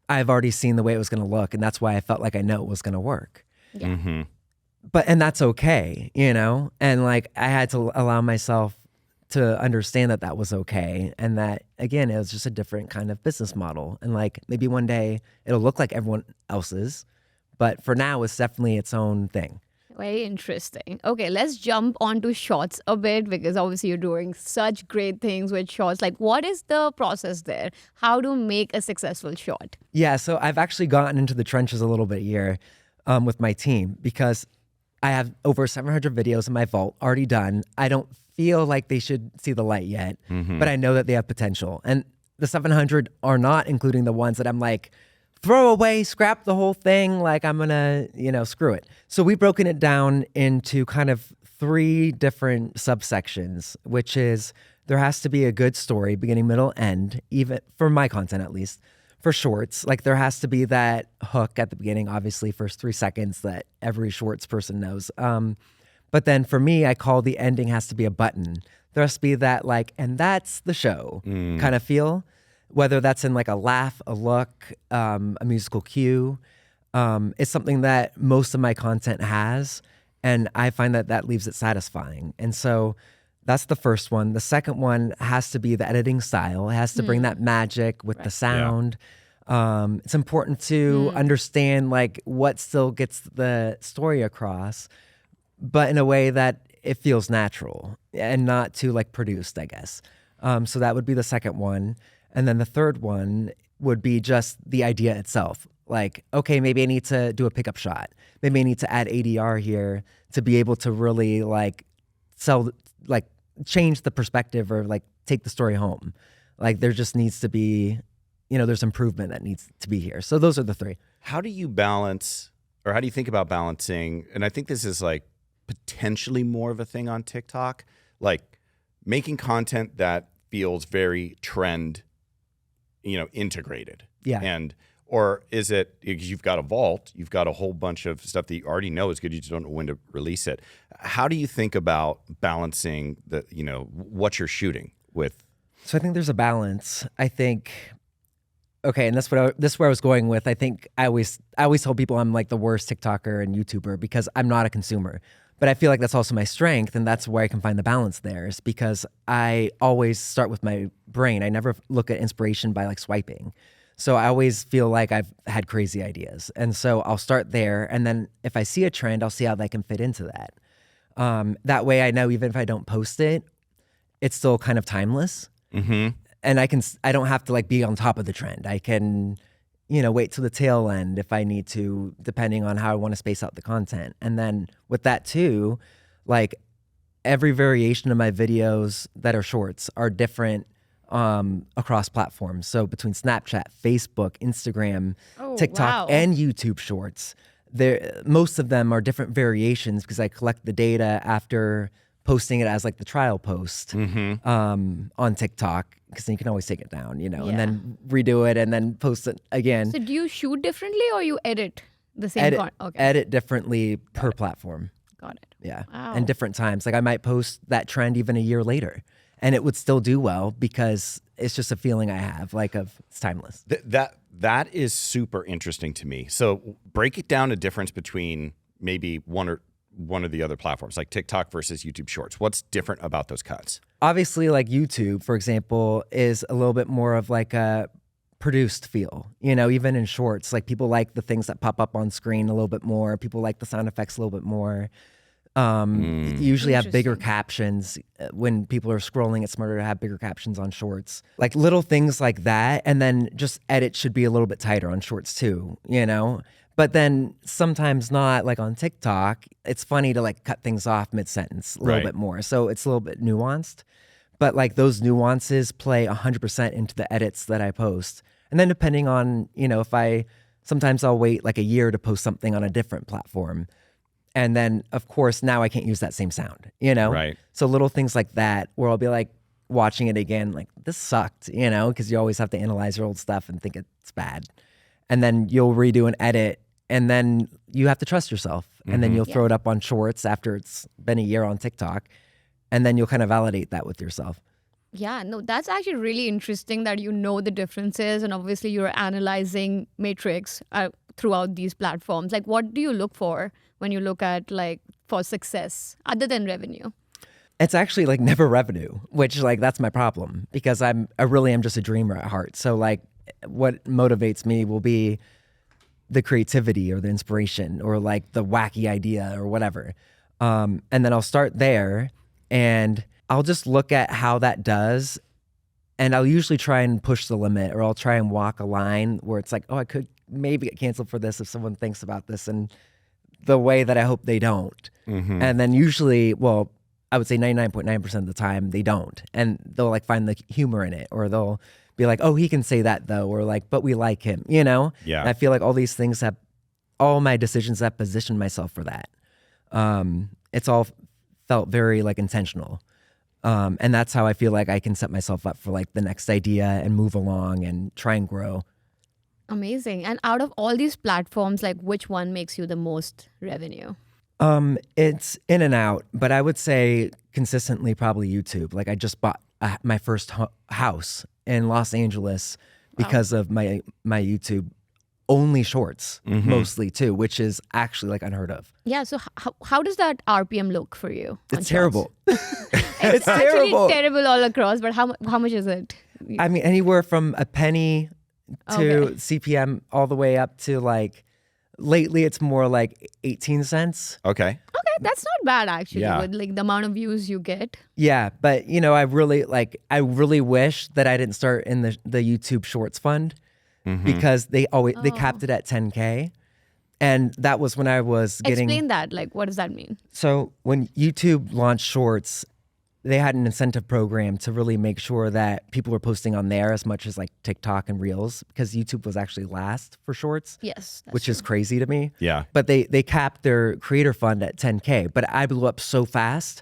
I've already seen the way it was going to look. And that's why I felt like I know it was going to work. Yeah. Mm-hmm. And that's okay, and like I had to allow myself to understand that was okay. And that, again, it was just a different kind of business model. And like maybe one day it'll look like everyone else's, but for now it's definitely its own thing. Very interesting. Okay, let's jump onto shorts a bit because obviously you're doing such great things with shorts. Like, what is the process there? How to make a successful short? Yeah, so I've actually gotten into the trenches a little bit here with my team because I have over 700 videos in my vault already done. I don't feel like they should see the light yet, but I know that they have potential. And the 700 are not including the ones that I'm like, throw away, scrap the whole thing. Like I'm gonna, screw it. So we've broken it down into kind of 3 different subsections, which is there has to be a good story, beginning, middle, end, even for my content at least. For shorts, like there has to be that hook at the beginning, obviously first 3 seconds that every shorts person knows. But then for me, I call the ending has to be a button. There has to be that like, and that's the show kind of feel, whether that's in like a laugh, a look, a musical cue. It's something that most of my content has. And I find that leaves it satisfying. And so that's the first one. The second one has to be the editing style. It has to bring that magic with the sound. It's important to understand like what still gets the story across, but in a way that it feels natural and not too like produced, I guess. So that would be the second one. And then the third one would be just the idea itself. Like, okay, maybe I need to do a pickup shot. Maybe I need to add ADR here to be able to really like change the perspective or like take the story home. Like there just needs to be, there's improvement that needs to be here. So those are the 3. How do you balance, or how do you think about balancing? And I think this is like potentially more of a thing on TikTok, like making content that feels very trend, integrated. Yeah. Or is it because you've got a vault, you've got a whole bunch of stuff that you already know is good, you just don't know when to release it. How do you think about balancing what you're shooting with? So I think there's a balance. I think, okay, and that's where I was going with. I think I always tell people I'm like the worst TikToker and YouTuber because I'm not a consumer. But I feel like that's also my strength, and that's where I can find the balance there, is because I always start with my brain. I never look at inspiration by like swiping. So I always feel like I've had crazy ideas. And so I'll start there. And then if I see a trend, I'll see how that can fit into that. That way I know even if I don't post it, it's still kind of timeless. Mm-hmm. And I don't have to like be on top of the trend. I can, wait till the tail end if I need to, depending on how I want to space out the content. And then with that too, like every variation of my videos that are shorts are different across platforms. So between Snapchat, Facebook, Instagram, TikTok, and YouTube Shorts, most of them are different variations because I collect the data after posting it as like the trial post on TikTok, because then you can always take it down, and then redo it and then post it again. So do you shoot differently or you edit the same content? Okay. Edit differently per platform. Got it. Yeah. Wow. And different times. Like I might post that trend even a year later, and it would still do well because it's just a feeling I have, like it's timeless. That is super interesting to me. So break it down, a difference between maybe one or the other platforms, like TikTok versus YouTube Shorts. What's different about those cuts? Obviously, like YouTube, for example, is a little bit more of like a produced feel, you know, even in shorts. Like people like the things that pop up on screen a little bit more. People like the sound effects a little bit more. Usually have bigger captions. When people are scrolling, it's smarter to have bigger captions on shorts. Like little things like that. And then just edit should be a little bit tighter on shorts too, you know? But then sometimes not. Like on TikTok, it's funny to like cut things off mid-sentence a little bit more. So it's a little bit nuanced. But like those nuances play 100% into the edits that I post. And then depending on, you know, sometimes I'll wait like a year to post something on a different platform. And then, of course, now I can't use that same sound, you know? Right. So little things like that where I'll be like watching it again, like this sucked, you know, because you always have to analyze your old stuff and think it's bad. And then you'll redo an edit and then you have to trust yourself. And then you'll throw it up on shorts after it's been a year on TikTok. And then you'll kind of validate that with yourself. Yeah, no, that's actually really interesting that you know the differences and obviously you're analyzing metrics throughout these platforms. Like what do you look for when you look at like for success other than revenue? It's actually like never revenue, which like that's my problem because I really am just a dreamer at heart. So like what motivates me will be the creativity or the inspiration or like the wacky idea or whatever. And then I'll start there and I'll just look at how that does. And I'll usually try and push the limit or I'll try and walk a line where it's like, oh, I could maybe get canceled for this if someone thinks about this and the way that I hope they don't. And then usually, well, I would say 99.9% of the time they don't. And they'll like find the humor in it or they'll be like, oh, he can say that though. Or like, but we like him, you know? Yeah. And I feel like all these things have, all my decisions have positioned myself for that. It's all felt very like intentional. And that's how I feel like I can set myself up for like the next idea and move along and try and grow. Amazing. And out of all these platforms, like which one makes you the most revenue? It's in and out, but I would say consistently probably YouTube. Like I just bought my first house in Los Angeles because of my YouTube only shorts mostly too, which is actually like unheard of. Yeah. So how does that RPM look for you? It's terrible. It's terrible. Actually terrible all across, but how much is it? I mean, anywhere from a penny to CPM all the way up to like, lately it's more like 18 cents. Okay. Okay, that's not bad actually Yeah. with like the amount of views you get. Yeah, but you know, I really wish that I didn't start in the YouTube Shorts Fund because they capped it at 10K. And that was when I was getting... Explain that. Like, what does that mean? So when YouTube launched Shorts, they had an incentive program to really make sure that people were posting on there as much as like TikTok and Reels because YouTube was actually last for Shorts. Yes. Which is crazy to me. Yeah. But they capped their creator fund at 10K. But I blew up so fast.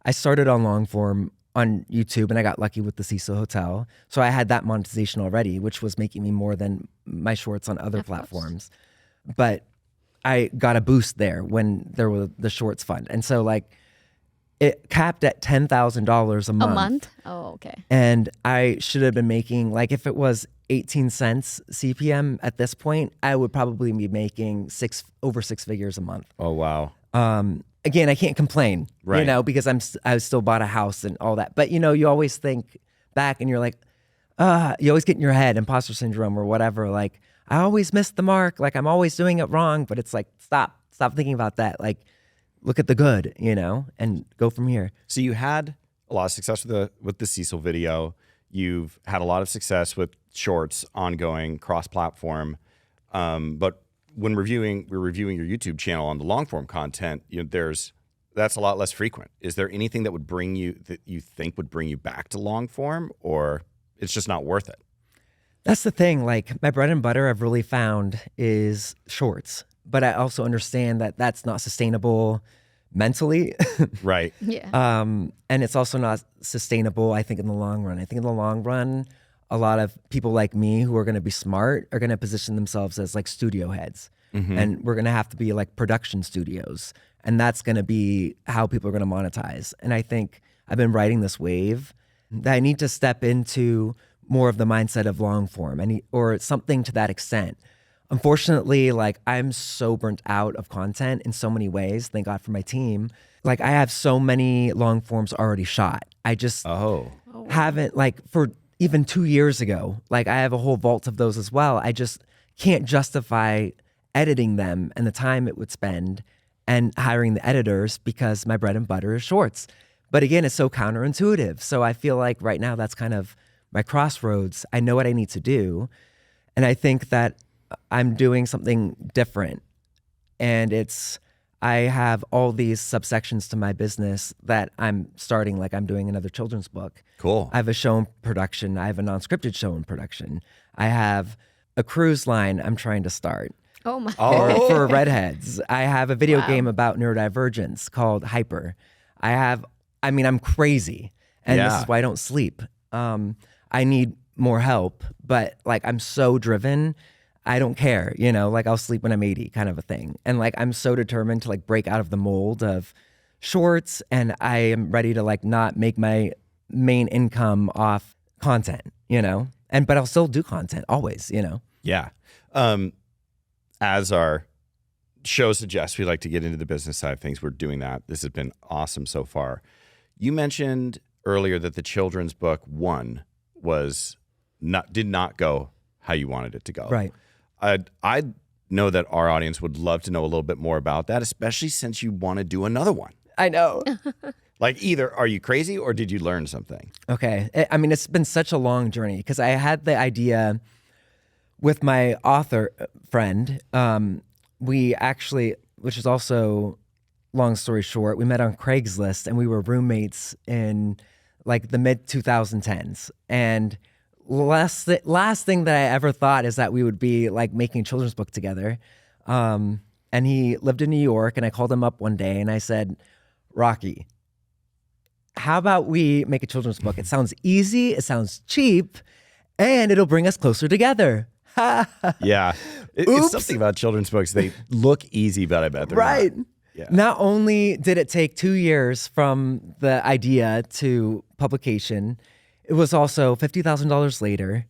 I started on long form on YouTube and I got lucky with the Cecil Hotel. So I had that monetization already, which was making me more than my shorts on other platforms. But I got a boost there when there was the shorts fund. And so like it capped at $10,000 a month. A month? Oh, okay. And I should have been making, like if it was 18 cents CPM at this point, I would probably be making over six figures a month. Oh, wow. Again, I can't complain, Right. you know, because I still bought a house and all that. But, you know, you always think back and you're like, you always get in your head, imposter syndrome or whatever. Like, I always miss the mark. Like, I'm always doing it wrong. But it's like, stop thinking about that. Like, look at the good, you know, and go from here. So you had a lot of success with the Cecil video. You've had a lot of success with shorts, ongoing, cross-platform. But when we're reviewing your YouTube channel on the long-form content, you know, that's a lot less frequent. Is there anything that you think would bring you back to long-form, or it's just not worth it? That's the thing. Like, my bread and butter I've really found is shorts. But I also understand that that's not sustainable mentally. Right. Yeah. And it's also not sustainable, I think, in the long run. I think in the long run, a lot of people like me who are going to be smart are going to position themselves as like studio heads. And we're going to have to be like production studios. And that's going to be how people are going to monetize. And I think I've been riding this wave that I need to step into more of the mindset of long form or something to that extent. Unfortunately, like I'm so burnt out of content in so many ways. Thank God for my team. Like I have so many long forms already shot. I just haven't, like, for even 2 years ago. Like I have a whole vault of those as well. I just can't justify editing them and the time it would spend and hiring the editors because my bread and butter is shorts. But again, it's so counterintuitive. So I feel like right now that's kind of my crossroads. I know what I need to do. And I think that I'm doing something different. And I have all these subsections to my business that I'm starting, like I'm doing another children's book. Cool. I have a show in production. I have a non-scripted show in production. I have a cruise line I'm trying to start. Oh my. For redheads. I have a video game about neurodivergence called Hyper. I'm crazy. And this is why I don't sleep. I need more help, but like I'm so driven. I don't care, like I'll sleep when I'm 80 kind of a thing. And like I'm so determined to like break out of the mold of shorts, and I am ready to like not make my main income off content, but I'll still do content always, Yeah. As our show suggests, we like to get into the business side of things. We're doing that. This has been awesome so far. You mentioned earlier that the children's book did not go how you wanted it to go. Right. I know that our audience would love to know a little bit more about that, especially since you want to do another one. I know. Like either are you crazy or did you learn something? Okay. It's been such a long journey because I had the idea with my author friend. We actually, which is also long story short, we met on Craigslist and we were roommates in like the mid 2010s. And last thing that I ever thought is that we would be like making a children's book together. And he lived in New York, and I called him up one day and I said, Rocky, how about we make a children's book? It sounds easy, it sounds cheap, and it'll bring us closer together. Yeah. It's something about children's books. They look easy, but I bet they're right. not. Yeah. Not only did it take 2 years from the idea to publication, it was also $50,000 later.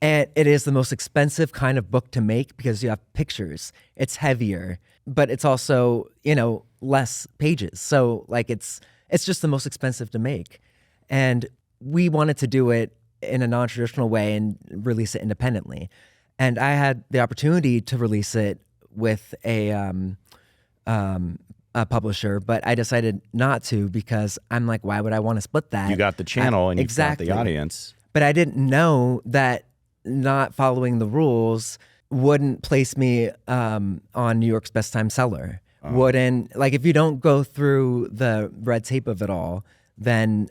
And it is the most expensive kind of book to make because you have pictures. It's heavier, but it's also, less pages. So like it's just the most expensive to make. And we wanted to do it in a non-traditional way and release it independently. And I had the opportunity to release it with a publisher, but I decided not to because I'm like, why would I want to split that? You got the channel and you exactly. got the audience. But I didn't know that not following the rules wouldn't place me on New York's Best Time Seller. Wouldn't, like, if you don't go through the red tape of it all, then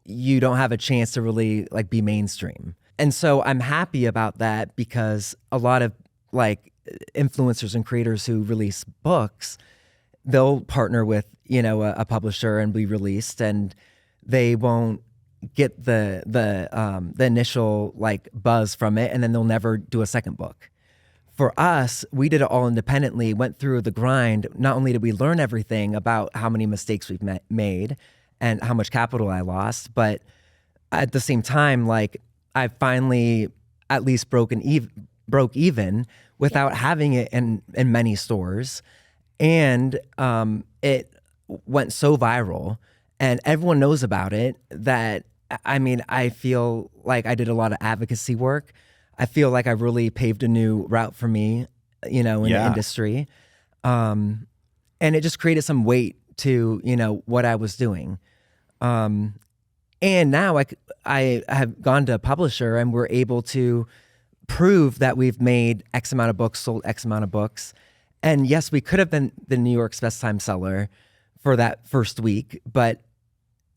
you don't have a chance to really like be mainstream. And so I'm happy about that because a lot of like influencers and creators who release books, they'll partner with, a publisher and be released, and they won't get the initial like buzz from it, and then they'll never do a second book. For us, we did it all independently, went through the grind. Not only did we learn everything about how many mistakes we've made and how much capital I lost, but at the same time, like I finally at least broke even without having it in many stores. And it went so viral and everyone knows about it that, I feel like I did a lot of advocacy work. I feel like I really paved a new route for me, in the industry. And it just created some weight to, what I was doing. And now I have gone to a publisher and we're able to prove that we've made X amount of books, sold X amount of books. And yes, we could have been the New York's Best Time Seller for that first week, but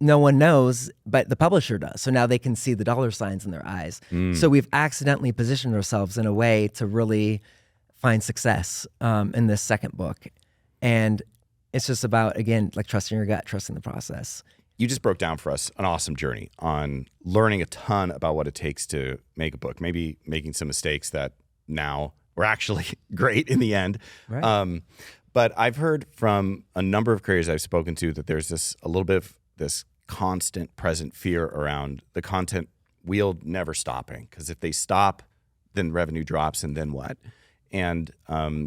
no one knows, but the publisher does. So now they can see the dollar signs in their eyes. So we've accidentally positioned ourselves in a way to really find success in this second book. And it's just about, again, like trusting your gut, trusting the process. You just broke down for us an awesome journey on learning a ton about what it takes to make a book, maybe making some mistakes that now were actually great in the end. Right. But I've heard from a number of creators I've spoken to that there's a little bit of this constant present fear around the content wheel never stopping, because if they stop, then revenue drops, and then what? And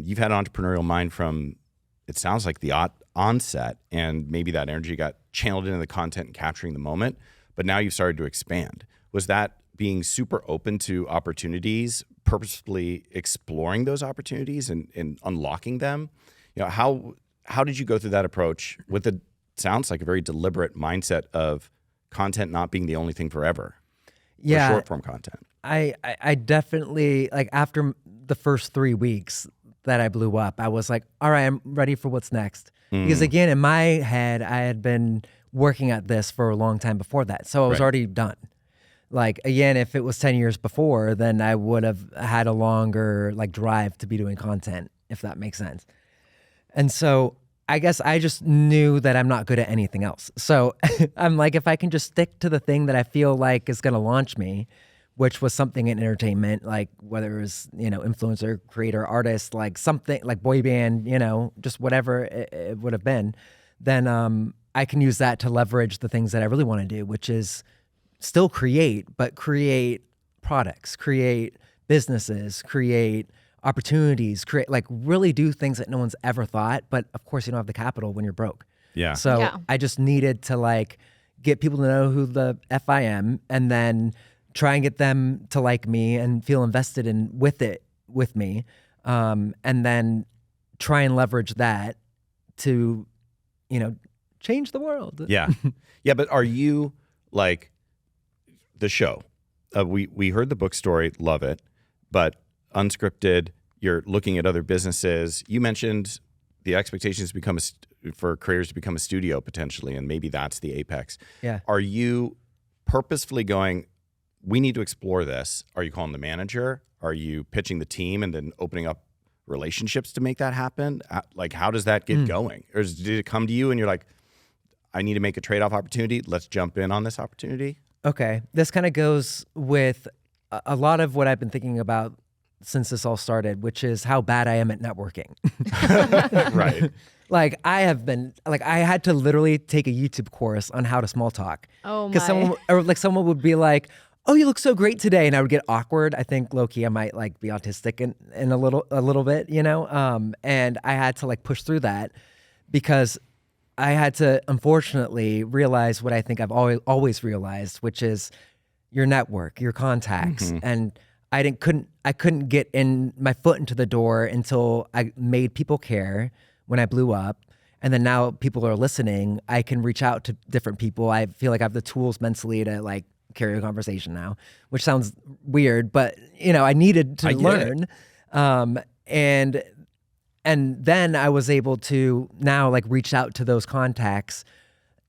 you've had an entrepreneurial mind from, it sounds like the onset, and maybe that energy got channeled into the content and capturing the moment, but now you've started to expand. Was that being super open to opportunities, purposefully exploring those opportunities and unlocking them? How did you go through that approach with the sounds like a very deliberate mindset of content not being the only thing forever? Yeah, short form content. I definitely, like, after the first 3 weeks that I blew up, I was like, all right, I'm ready for what's next. Because again, in my head, I had been working at this for a long time before that. So I was already done. Like, again, if it was 10 years before, then I would have had a longer like drive to be doing content, if that makes sense. And so I guess I just knew that I'm not good at anything else. So I'm like, if I can just stick to the thing that I feel like is going to launch me, which was something in entertainment, like whether it was, influencer, creator, artist, like something like boy band, just whatever it would have been, then I can use that to leverage the things that I really want to do, which is still create, but create products, create businesses, create opportunities, create, like, really do things that no one's ever thought. But of course, you don't have the capital when you're broke. Yeah. So I just needed to like get people to know who the F I am, and then try and get them to like me and feel invested in with me. And then try and leverage that to, change the world. Yeah. Yeah. But are you like the show? We heard the book story, love it, but unscripted, you're looking at other businesses. You mentioned the expectations for creators to become a studio potentially, and maybe that's the apex. Yeah. Are you purposefully going, we need to explore this? Are you calling the manager? Are you pitching the team and then opening up relationships to make that happen? Like, how does that get going? Or did it come to you and you're like, I need to make a trade-off opportunity. Let's jump in on this opportunity. Okay. This kind of goes with a lot of what I've been thinking about since this all started, which is how bad I am at networking. Right. Like, I had to literally take a YouTube course on how to small talk. Oh my. Because someone would be like, oh, you look so great today. And I would get awkward. I think low-key I might like be autistic in a little bit, and I had to like push through that because I had to, unfortunately, realize what I think I've always realized, which is your network, your contacts. And I couldn't get in my foot into the door until I made people care when I blew up. And then now people are listening. I can reach out to different people. I feel like I have the tools mentally to like carry a conversation now, which sounds weird, but I needed to learn. And then I was able to now like reach out to those contacts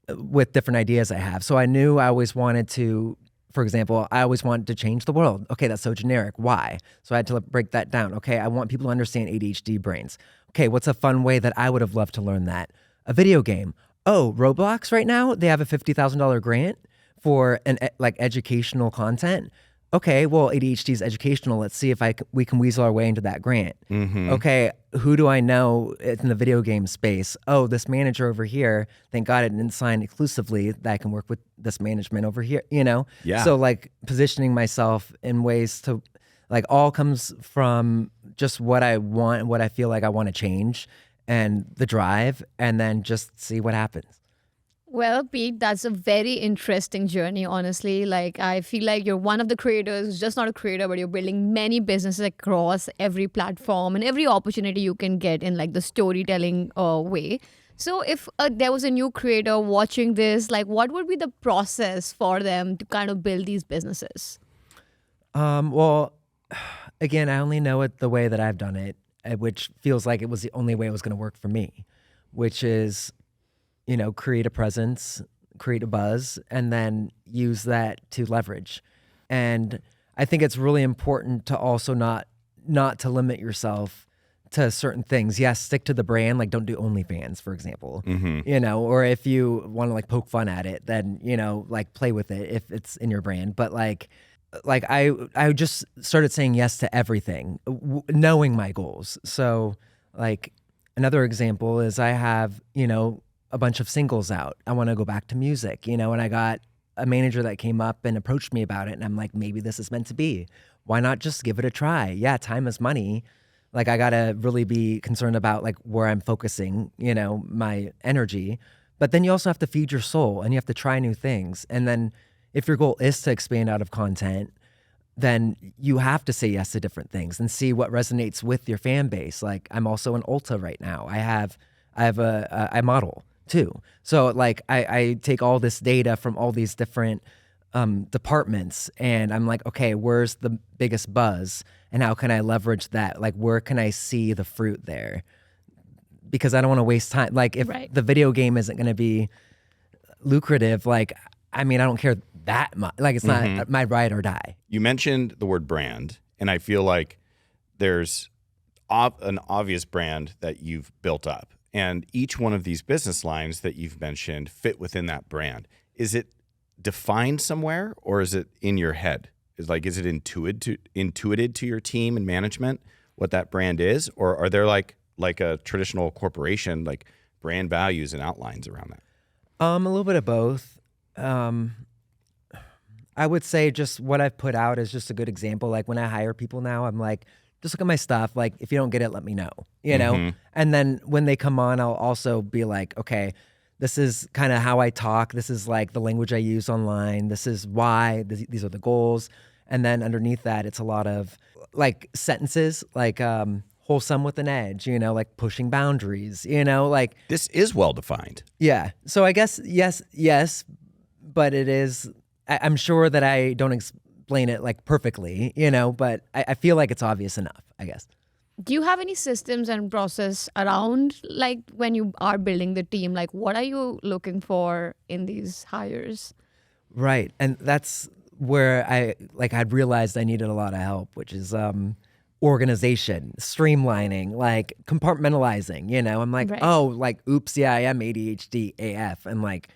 with different ideas I have. So I knew I always wanted to, for example, I always wanted to change the world. Okay, that's so generic. Why? So I had to break that down. Okay, I want people to understand ADHD brains. Okay, what's a fun way that I would have loved to learn that? A video game. Oh, Roblox right now, they have a $50,000 grant for like educational content. Okay, well, ADHD is educational. Let's see if we can weasel our way into that grant. Okay, who do I know in the video game space? Oh, this manager over here. Thank God I didn't sign exclusively that I can work with this management over here, Yeah. So like positioning myself in ways to like all comes from just what I want and what I feel like I want to change and the drive, and then just see what happens. Well, Pete, that's a very interesting journey, honestly. Like, I feel like you're one of the creators who's just not a creator, but you're building many businesses across every platform and every opportunity you can get in like the storytelling way. So if there was a new creator watching this, like, what would be the process for them to kind of build these businesses? Well, again, I only know it the way that I've done it, which feels like it was the only way it was going to work for me, which is, create a presence, create a buzz, and then use that to leverage. And I think it's really important to also not to limit yourself to certain things. Yes, stick to the brand. Like, don't do OnlyFans, for example. Or if you want to like poke fun at it, then like play with it if it's in your brand. But like I just started saying yes to everything, knowing my goals. So like another example is I have a bunch of singles out. I want to go back to music, and I got a manager that came up and approached me about it. And I'm like, maybe this is meant to be. Why not just give it a try? Yeah, time is money. Like, I got to really be concerned about like where I'm focusing, my energy. But then you also have to feed your soul and you have to try new things. And then if your goal is to expand out of content, then you have to say yes to different things and see what resonates with your fan base. Like I'm also an Ulta right now. I model too. So like I take all this data from all these different departments and I'm like, okay, where's the biggest buzz and how can I leverage that? Like where can I see the fruit there? Because I don't want to waste time. Like if the video game isn't going to be lucrative, like, I mean, I don't care that much. Like it's not my ride or die. You mentioned the word brand, and I feel like there's an obvious brand that you've built up. And each one of these business lines that you've mentioned fit within that brand. Is it defined somewhere or is it in your head? Is it intuited to your team and management what that brand is? Or are there like a traditional corporation, like brand values and outlines around that? A little bit of both. I would say just what I've put out is just a good example. Like when I hire people now, I'm like, just look at my stuff. Like if you don't get it, let me know, you know? And then when they come on, I'll also be like, okay, this is kind of how I talk. This is like the language I use online. This is why, these are the goals. And then underneath that, it's a lot of like sentences, like wholesome with an edge, you know, like pushing boundaries, you know, like. This is well-defined. Yeah. So I guess, yes, but it is, I'm sure that I don't explain it like perfectly, you know, but I feel like it's obvious enough, I guess. Do you have any systems and process around like when you are building the team? Like what are you looking for in these hires? Right. And that's where I'd realized I needed a lot of help, which is organization, streamlining, like compartmentalizing, you know. I'm like, oh, like, oops, yeah, I am ADHD AF. And like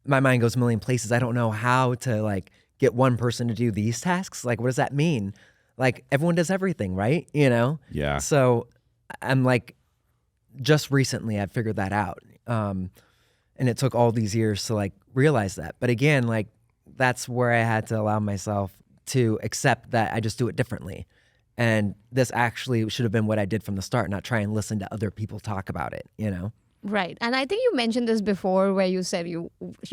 my mind goes a million places. I don't know how to like get one person to do these tasks. Like, what does that mean? Like everyone does everything, right? You know? Yeah. So I'm like, just recently I figured that out. And it took all these years to like realize that. But again, like that's where I had to allow myself to accept that I just do it differently. And this actually should have been what I did from the start, not try and listen to other people talk about it, you know? Right. And I think you mentioned this before where you said you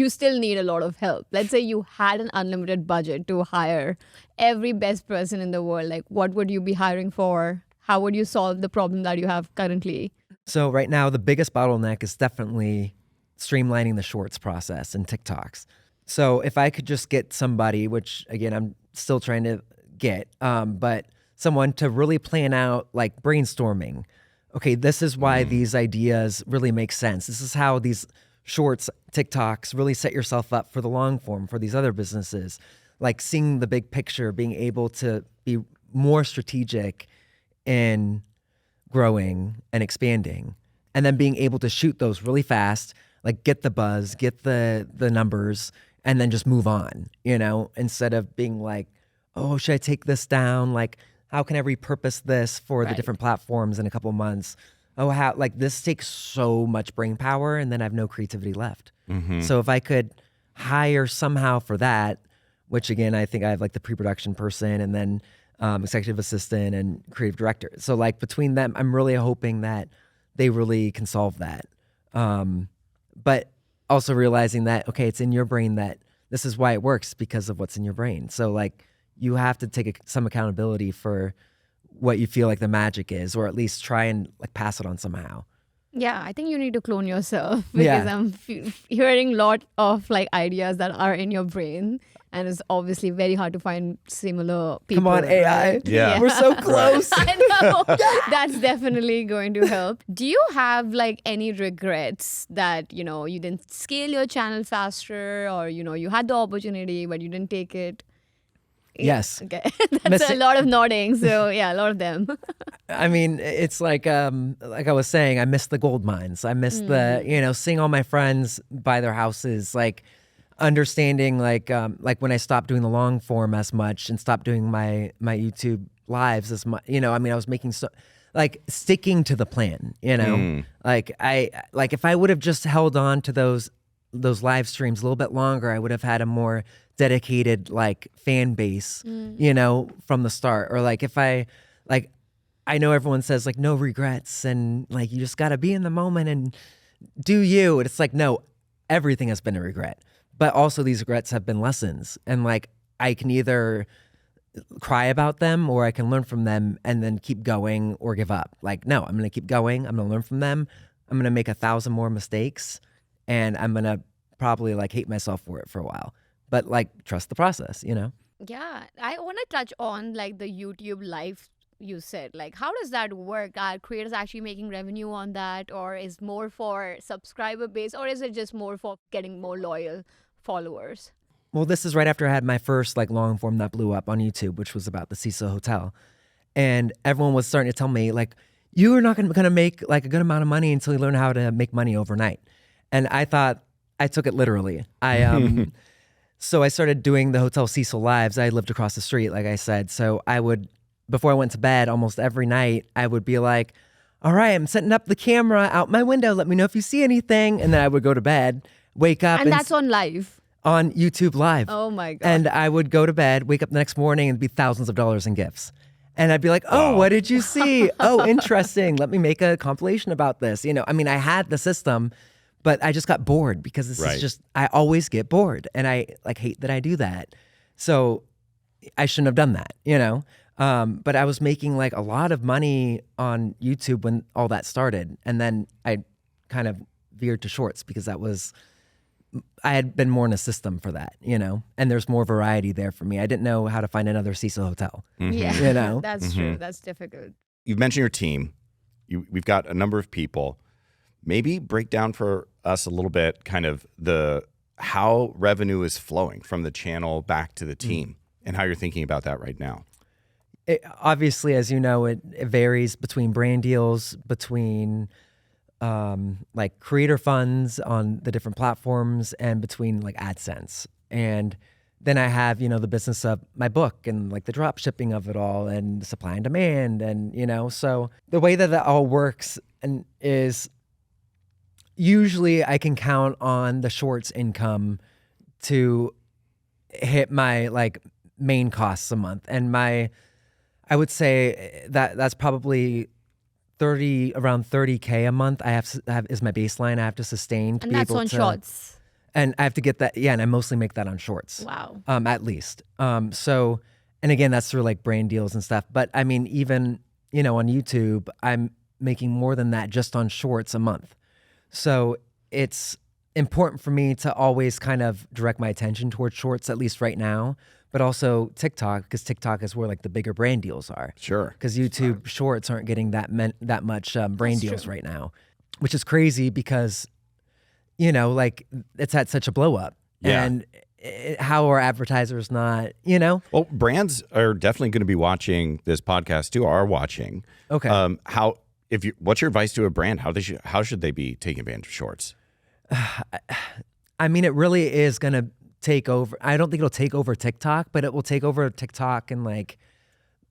still need a lot of help. Let's say you had an unlimited budget to hire every best person in the world. Like what would you be hiring for? How would you solve the problem that you have currently? So right now, the biggest bottleneck is definitely streamlining the shorts process and TikToks. So if I could just get somebody, which again, I'm still trying to get, but someone to really plan out like brainstorming. Okay, this is why these ideas really make sense. This is how these shorts, TikToks really set yourself up for the long form for these other businesses. Like seeing the big picture, being able to be more strategic in growing and expanding, and then being able to shoot those really fast, like get the buzz, get the numbers, and then just move on, you know, instead of being like, oh, should I take this down? Like, how can I repurpose this for the different platforms in a couple months? Oh, how, like this takes so much brain power and then I have no creativity left. So if I could hire somehow for that, which again, I think I have like the pre-production person and then executive assistant and creative director. So like between them, I'm really hoping that they really can solve that. But also realizing that, okay, it's in your brain that this is why it works because of what's in your brain. So like, you have to take some accountability for what you feel like the magic is, or at least try and like pass it on somehow. Yeah, I think you need to clone yourself because I'm hearing a lot of like ideas that are in your brain, and it's obviously very hard to find similar people. Come on, AI. Right? Yeah. We're so close. I know. That's definitely going to help. Do you have like any regrets that, you know, you didn't scale your channel faster, or, you know, you had the opportunity but you didn't take it? Yes. Okay. That's a lot of nodding. So yeah, a lot of them. I mean, it's like I was saying, I miss the gold mines. I miss the, you know, seeing all my friends buy their houses, like understanding like when I stopped doing the long form as much and stopped doing my YouTube lives as much, you know, I mean, I was making so like sticking to the plan, you know, like if I would have just held on to those live streams a little bit longer, I would have had a more dedicated like fan base, you know, from the start. Or like if I know everyone says like no regrets and like you just got to be in the moment and do you. And it's like, no, everything has been a regret. But also these regrets have been lessons. And like, I can either cry about them or I can learn from them and then keep going or give up. Like, no, I'm going to keep going. I'm going to learn from them. I'm going to make 1,000 more mistakes and I'm going to probably like hate myself for it for a while. But like, trust the process, you know? Yeah, I want to touch on like the YouTube live you said. Like, how does that work? Are creators actually making revenue on that, or is more for subscriber base, or is it just more for getting more loyal followers? Well, this is right after I had my first like long form that blew up on YouTube, which was about the Cecil Hotel. And everyone was starting to tell me like, you are not going to make like a good amount of money until you learn how to make money overnight. And I thought, I took it literally. So I started doing the Hotel Cecil lives. I lived across the street, like I said. So I would, before I went to bed, almost every night, I would be like, all right, I'm setting up the camera out my window. Let me know if you see anything. And then I would go to bed, wake up. And that's on live. On YouTube Live. Oh my God. And I would go to bed, wake up the next morning and be thousands of dollars in gifts. And I'd be like, oh, what did you see? Oh, interesting. Let me make a compilation about this. You know, I mean, I had the system, but I just got bored because this is just, I always get bored and I like hate that I do that. So I shouldn't have done that, you know? But I was making like a lot of money on YouTube when all that started. And then I kind of veered to shorts because I had been more in a system for that, you know? And there's more variety there for me. I didn't know how to find another Cecil Hotel. Yeah, you know? That's true. That's difficult. You've mentioned your team. We've got a number of people. Maybe break down for us a little bit kind of how revenue is flowing from the channel back to the team and how you're thinking about that right now. Obviously, as you know, it varies between brand deals, between like creator funds on the different platforms, and between like AdSense. And then I have, you know, the business of my book and like the drop shipping of it all and supply and demand. And, you know, so the way that all works and is usually I can count on the shorts income to hit my like main costs a month. And I would say that that's probably around 30K a month. I have is my baseline. I have to sustain to And be that's able on to, shorts. and I have to get that. Yeah, and I mostly make that on shorts. Wow. At least. So, and again, that's through like brand deals and stuff. But I mean, even you know, on YouTube, I'm making more than that just on shorts a month. So it's important for me to always kind of direct my attention towards shorts, at least right now, but also TikTok, because TikTok is where like the bigger brand deals are. Sure. Because YouTube shorts aren't getting that much brand That's deals true. right now, which is crazy because, you know, like it's had such a blow up. Yeah. And how are advertisers not, you know? Well, brands are definitely going to be watching this podcast too, are watching. Okay. What's your advice to a brand? How should they be taking advantage of shorts? I mean, it really is going to take over. I don't think it'll take over TikTok, but it will take over TikTok in like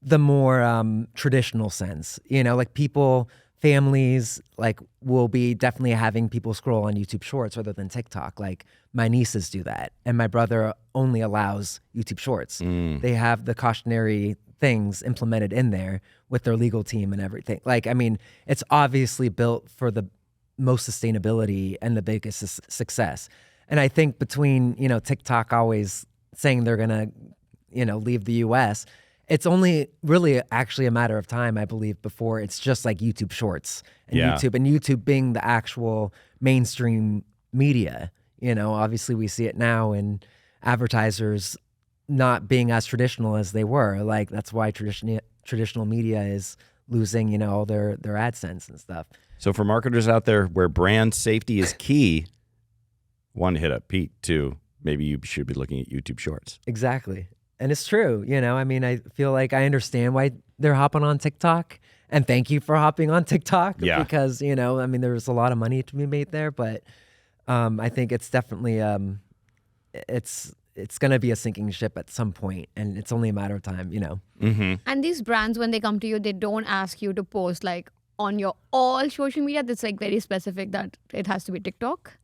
the more traditional sense. You know, like families, like will be definitely having people scroll on YouTube Shorts rather than TikTok. Like my nieces do that, and my brother only allows YouTube Shorts. They have the cautionary things implemented in there with their legal team and everything. Like, I mean, it's obviously built for the most sustainability and the biggest success. And I think between, you know, TikTok always saying they're going to, you know, leave the US, it's only really actually a matter of time, I believe, before it's just like YouTube Shorts and YouTube being the actual mainstream media. You know, obviously we see it now in advertisers not being as traditional as they were. Like that's why traditional media is losing, you know, all their AdSense and stuff. So for marketers out there where brand safety is key, one, hit up Pete. Two, maybe you should be looking at YouTube Shorts. Exactly. And it's true. You know, I mean, I feel like I understand why they're hopping on TikTok, and thank you for hopping on TikTok because, you know, I mean, there's a lot of money to be made there, but I think it's definitely, it's going to be a sinking ship at some point, and it's only a matter of time, you know? Mm-hmm. And these brands, when they come to you, they don't ask you to post like on your all social media. That's like very specific that it has to be TikTok.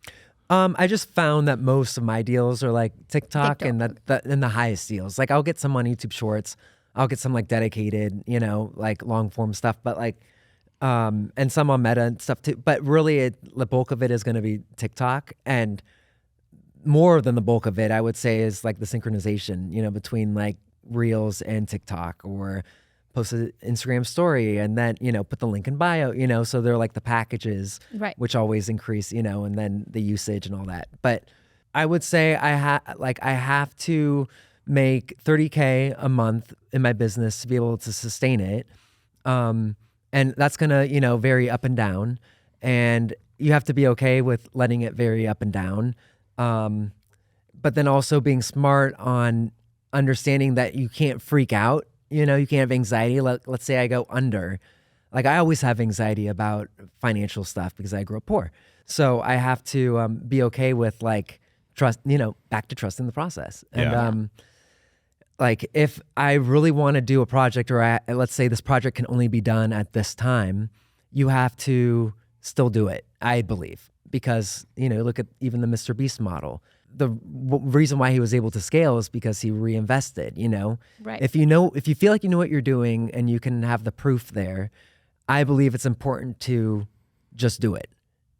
I just found that most of my deals are like TikTok. And the highest deals. Like I'll get some on YouTube Shorts, I'll get some like dedicated, you know, like long form stuff, but like, and some on Meta and stuff too. But really, the bulk of it is going to be TikTok, and more than the bulk of it, I would say, is like the synchronization, between like Reels and TikTok, or post an Instagram story and then, put the link in bio, so they're like the packages, Right. which always increase, and then the usage and all that. But I would say I have to make 30K a month in my business to be able to sustain it. And that's going to, vary up and down. And you have to be okay with letting it vary up and down. But then also being smart on understanding that you can't freak out. You can't have anxiety. Let's say I go under. Like, I always have anxiety about financial stuff because I grew up poor. So I have to be okay with like trust, back to trusting the process. And like, if I really want to do a project, or let's say this project can only be done at this time, you have to still do it, I believe. Because, look at even the Mr. Beast model. The reason why he was able to scale is because he reinvested, Right. If you feel like you know what you're doing and you can have the proof there, I believe it's important to just do it.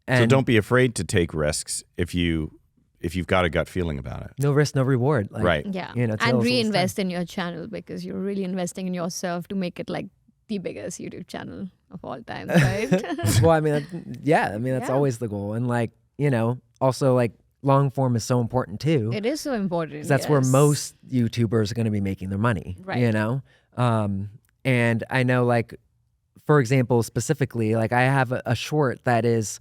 And So don't be afraid to take risks if you've got a gut feeling about it. no risk, no reward. Like, Right. Yeah. tales And all this reinvest time. in your channel, because you're really investing in yourself to make it like the biggest YouTube channel of all time, right? Well, I mean, that's Yeah. always the goal. And like, also like long form is so important too. It is so important. 'Cause that's where yes. most YouTubers are going to be making their money, Right. And I know, like, for example, specifically, like, I have a short that is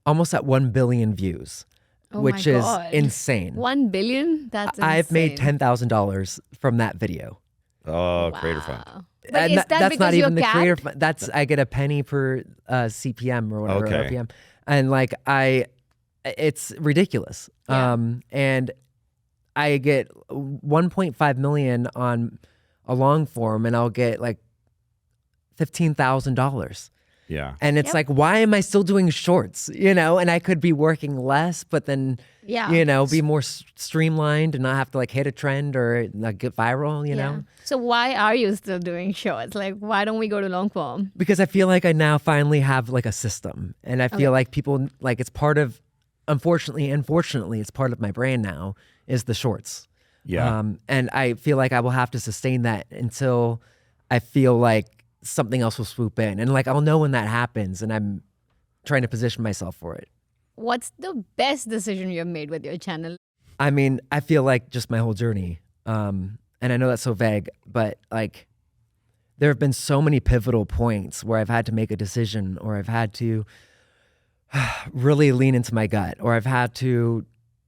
almost at 1 billion views, Oh which my is God. insane. 1 billion? That's insane. I've made $10,000 from that video. Oh, Creator Fund. Wow. But is that that's because not you're even the creator. capped? That's I get a penny per CPM or whatever, Okay. RPM, and like it's ridiculous. Yeah. And I get 1.5 million on a long form, and I'll get like $15,000. Yeah. And it's Yep. like, why am I still doing shorts? And I could be working less, but then, Yeah. be more streamlined and not have to like hit a trend or like get viral, Yeah. So why are you still doing shorts? Like, why don't we go to long form? Because I feel like I now finally have like a system, and I feel like people, like, it's part of, unfortunately and fortunately, it's part of my brand now, is the shorts. Yeah. And I feel like I will have to sustain that until I feel like something else will swoop in. And like, I'll know when that happens, and I'm trying to position myself for it. What's the best decision you've made with your channel? I mean, I feel like just my whole journey. And I know that's so vague, but like, there have been so many pivotal points where I've had to make a decision, or I've had to really lean into my gut, or I've had to,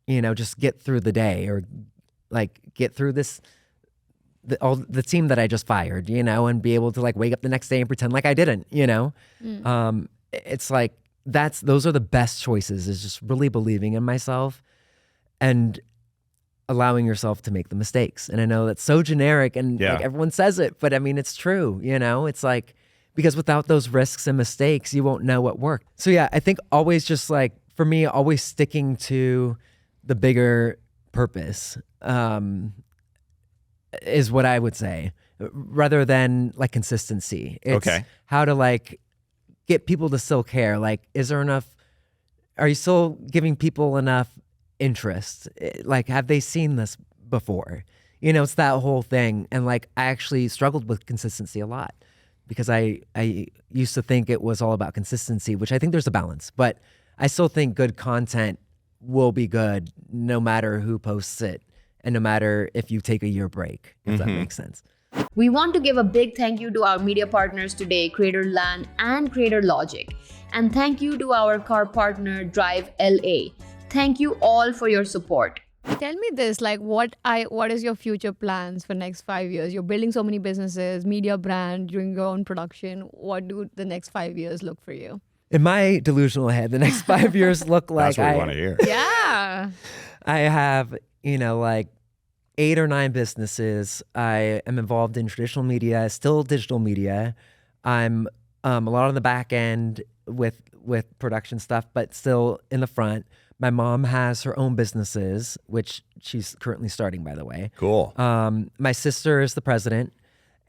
just get through the day, or like get through the team that I just fired, and be able to like wake up the next day and pretend like I didn't, It's like, those are the best choices, is just really believing in myself and allowing yourself to make the mistakes. And I know that's so generic, and Yeah. like everyone says it, but I mean, it's true, It's like, because without those risks and mistakes, you won't know what worked. So yeah, I think always just like, for me, always sticking to the bigger purpose is what I would say, rather than like consistency. It's Okay. how to like get people to still care. Like, are you still giving people enough interest? Like, have they seen this before? It's that whole thing. And like, I actually struggled with consistency a lot, because I used to think it was all about consistency, which I think there's a balance, but I still think good content will be good no matter who posts it, and no matter if you take a year break, if that makes sense. We want to give a big thank you to our media partners today, Creator Land and Creator Logic. And thank you to our car partner, Drive LA. Thank you all for your support. Tell me this, like, what is your future plans for next 5 years? You're building so many businesses, media brand, doing your own production. What do the next 5 years look for you? In my delusional head, the next 5 years look like That's what we want to hear. Yeah. I have, like 8 or 9 businesses. I am involved in traditional media, still digital media. I'm a lot on the back end with production stuff, but still in the front. My mom has her own businesses, which she's currently starting, by the way. Cool. My sister is the president,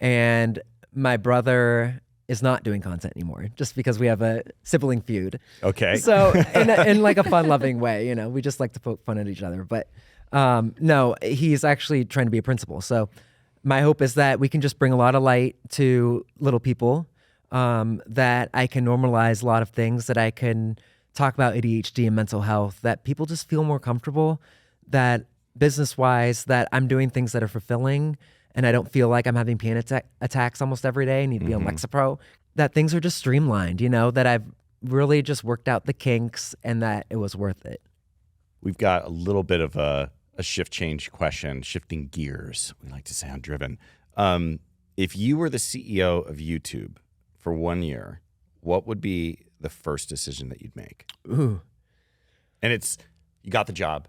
and my brother is not doing content anymore, just because we have a sibling feud. Okay. So in like a fun-loving way, you know, we just like to poke fun at each other. But no, he's actually trying to be a principal. So my hope is that we can just bring a lot of light to little people, that I can normalize a lot of things, that I can talk about ADHD and mental health, that people just feel more comfortable, that business-wise, that I'm doing things that are fulfilling, and I don't feel like I'm having panic attacks almost every day. I need to be on Lexapro. That things are just streamlined, you know, that I've really just worked out the kinks and that it was worth it. We've got a little bit of a shift change question, shifting gears. We like to say on Driven. If you were the CEO of YouTube for 1 year, what would be the first decision that you'd make? Ooh. And it's, you got the job.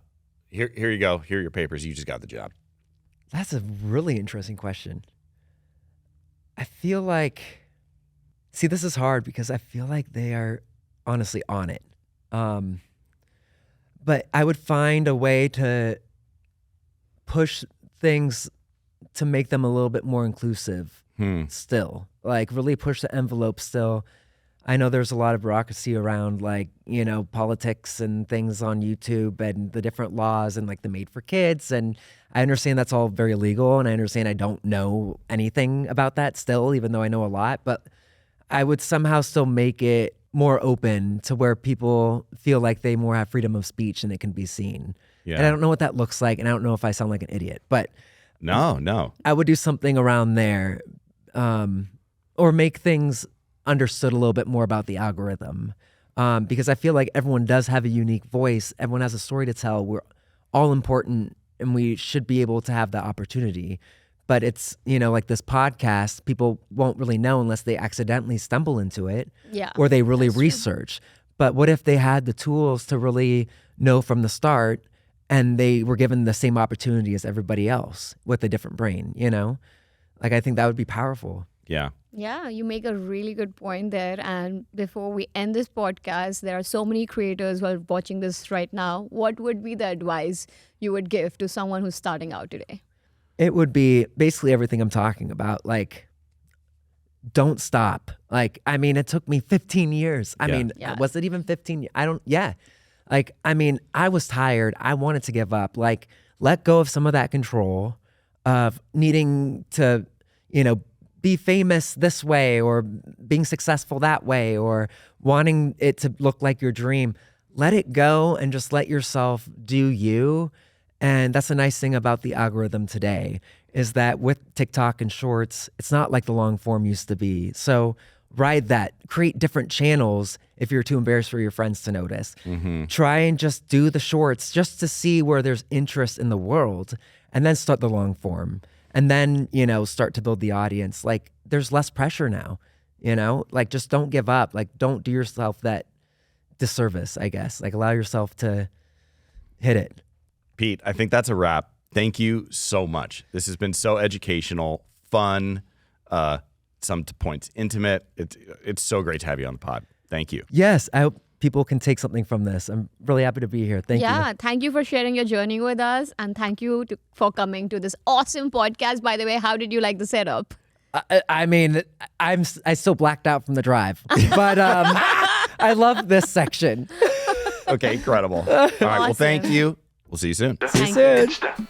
Here you go. Here are your papers. You just got the job. That's a really interesting question. I feel like, see, this is hard because I feel like they are honestly on it. But I would find a way to push things to make them a little bit more inclusive still. Like really push the envelope still. I know there's a lot of bureaucracy around, like, you know, politics and things on YouTube and the different laws and like the Made for Kids. And I understand that's all very legal, and I understand I don't know anything about that still, even though I know a lot. But I would somehow still make it more open to where people feel like they more have freedom of speech and it can be seen. Yeah. And I don't know what that looks like, and I don't know if I sound like an idiot, but No. I would do something around there, or make things understood a little bit more about the algorithm, because I feel like everyone does have a unique voice. Everyone has a story to tell. We're all important, and we should be able to have that opportunity. But it's, you know, like this podcast, people won't really know unless they accidentally stumble into it, or they really research. But what if they had the tools to really know from the start, and they were given the same opportunity as everybody else with a different brain, you know? Like, I think that would be powerful. Yeah. Yeah, you make a really good point there. And before we end this podcast, there are so many creators who are watching this right now. What would be the advice you would give to someone who's starting out today? It would be basically everything I'm talking about. Like, don't stop. Like, I mean, it took me 15 years. I mean, was it even 15? Like, I mean, I was tired. I wanted to give up. Like, let go of some of that control of needing to, you know, be famous this way or being successful that way or wanting it to look like your dream. Let it go and just let yourself do you. And that's the nice thing about the algorithm today is that with TikTok and shorts, it's not like the long form used to be. So ride that, create different channels if you're too embarrassed for your friends to notice. Try and just do the shorts just to see where there's interest in the world, and then start the long form. And then, you know, start to build the audience. Like, there's less pressure now, you know? Like, just don't give up. Like, don't do yourself that disservice, I guess. Like, allow yourself to hit it. Pete, I think that's a wrap. Thank you so much. This has been so educational, fun, some points intimate. It's so great to have you on the pod. Thank you. Yes, I hope people can take something from this. I'm really happy to be here. Thank you. Yeah, thank you for sharing your journey with us. And thank you for coming to this awesome podcast. By the way, how did you like the setup? I mean, I still blacked out from the drive, but I love this section. Okay, incredible. All right, well, thank you. We'll see you soon. See you soon. It's the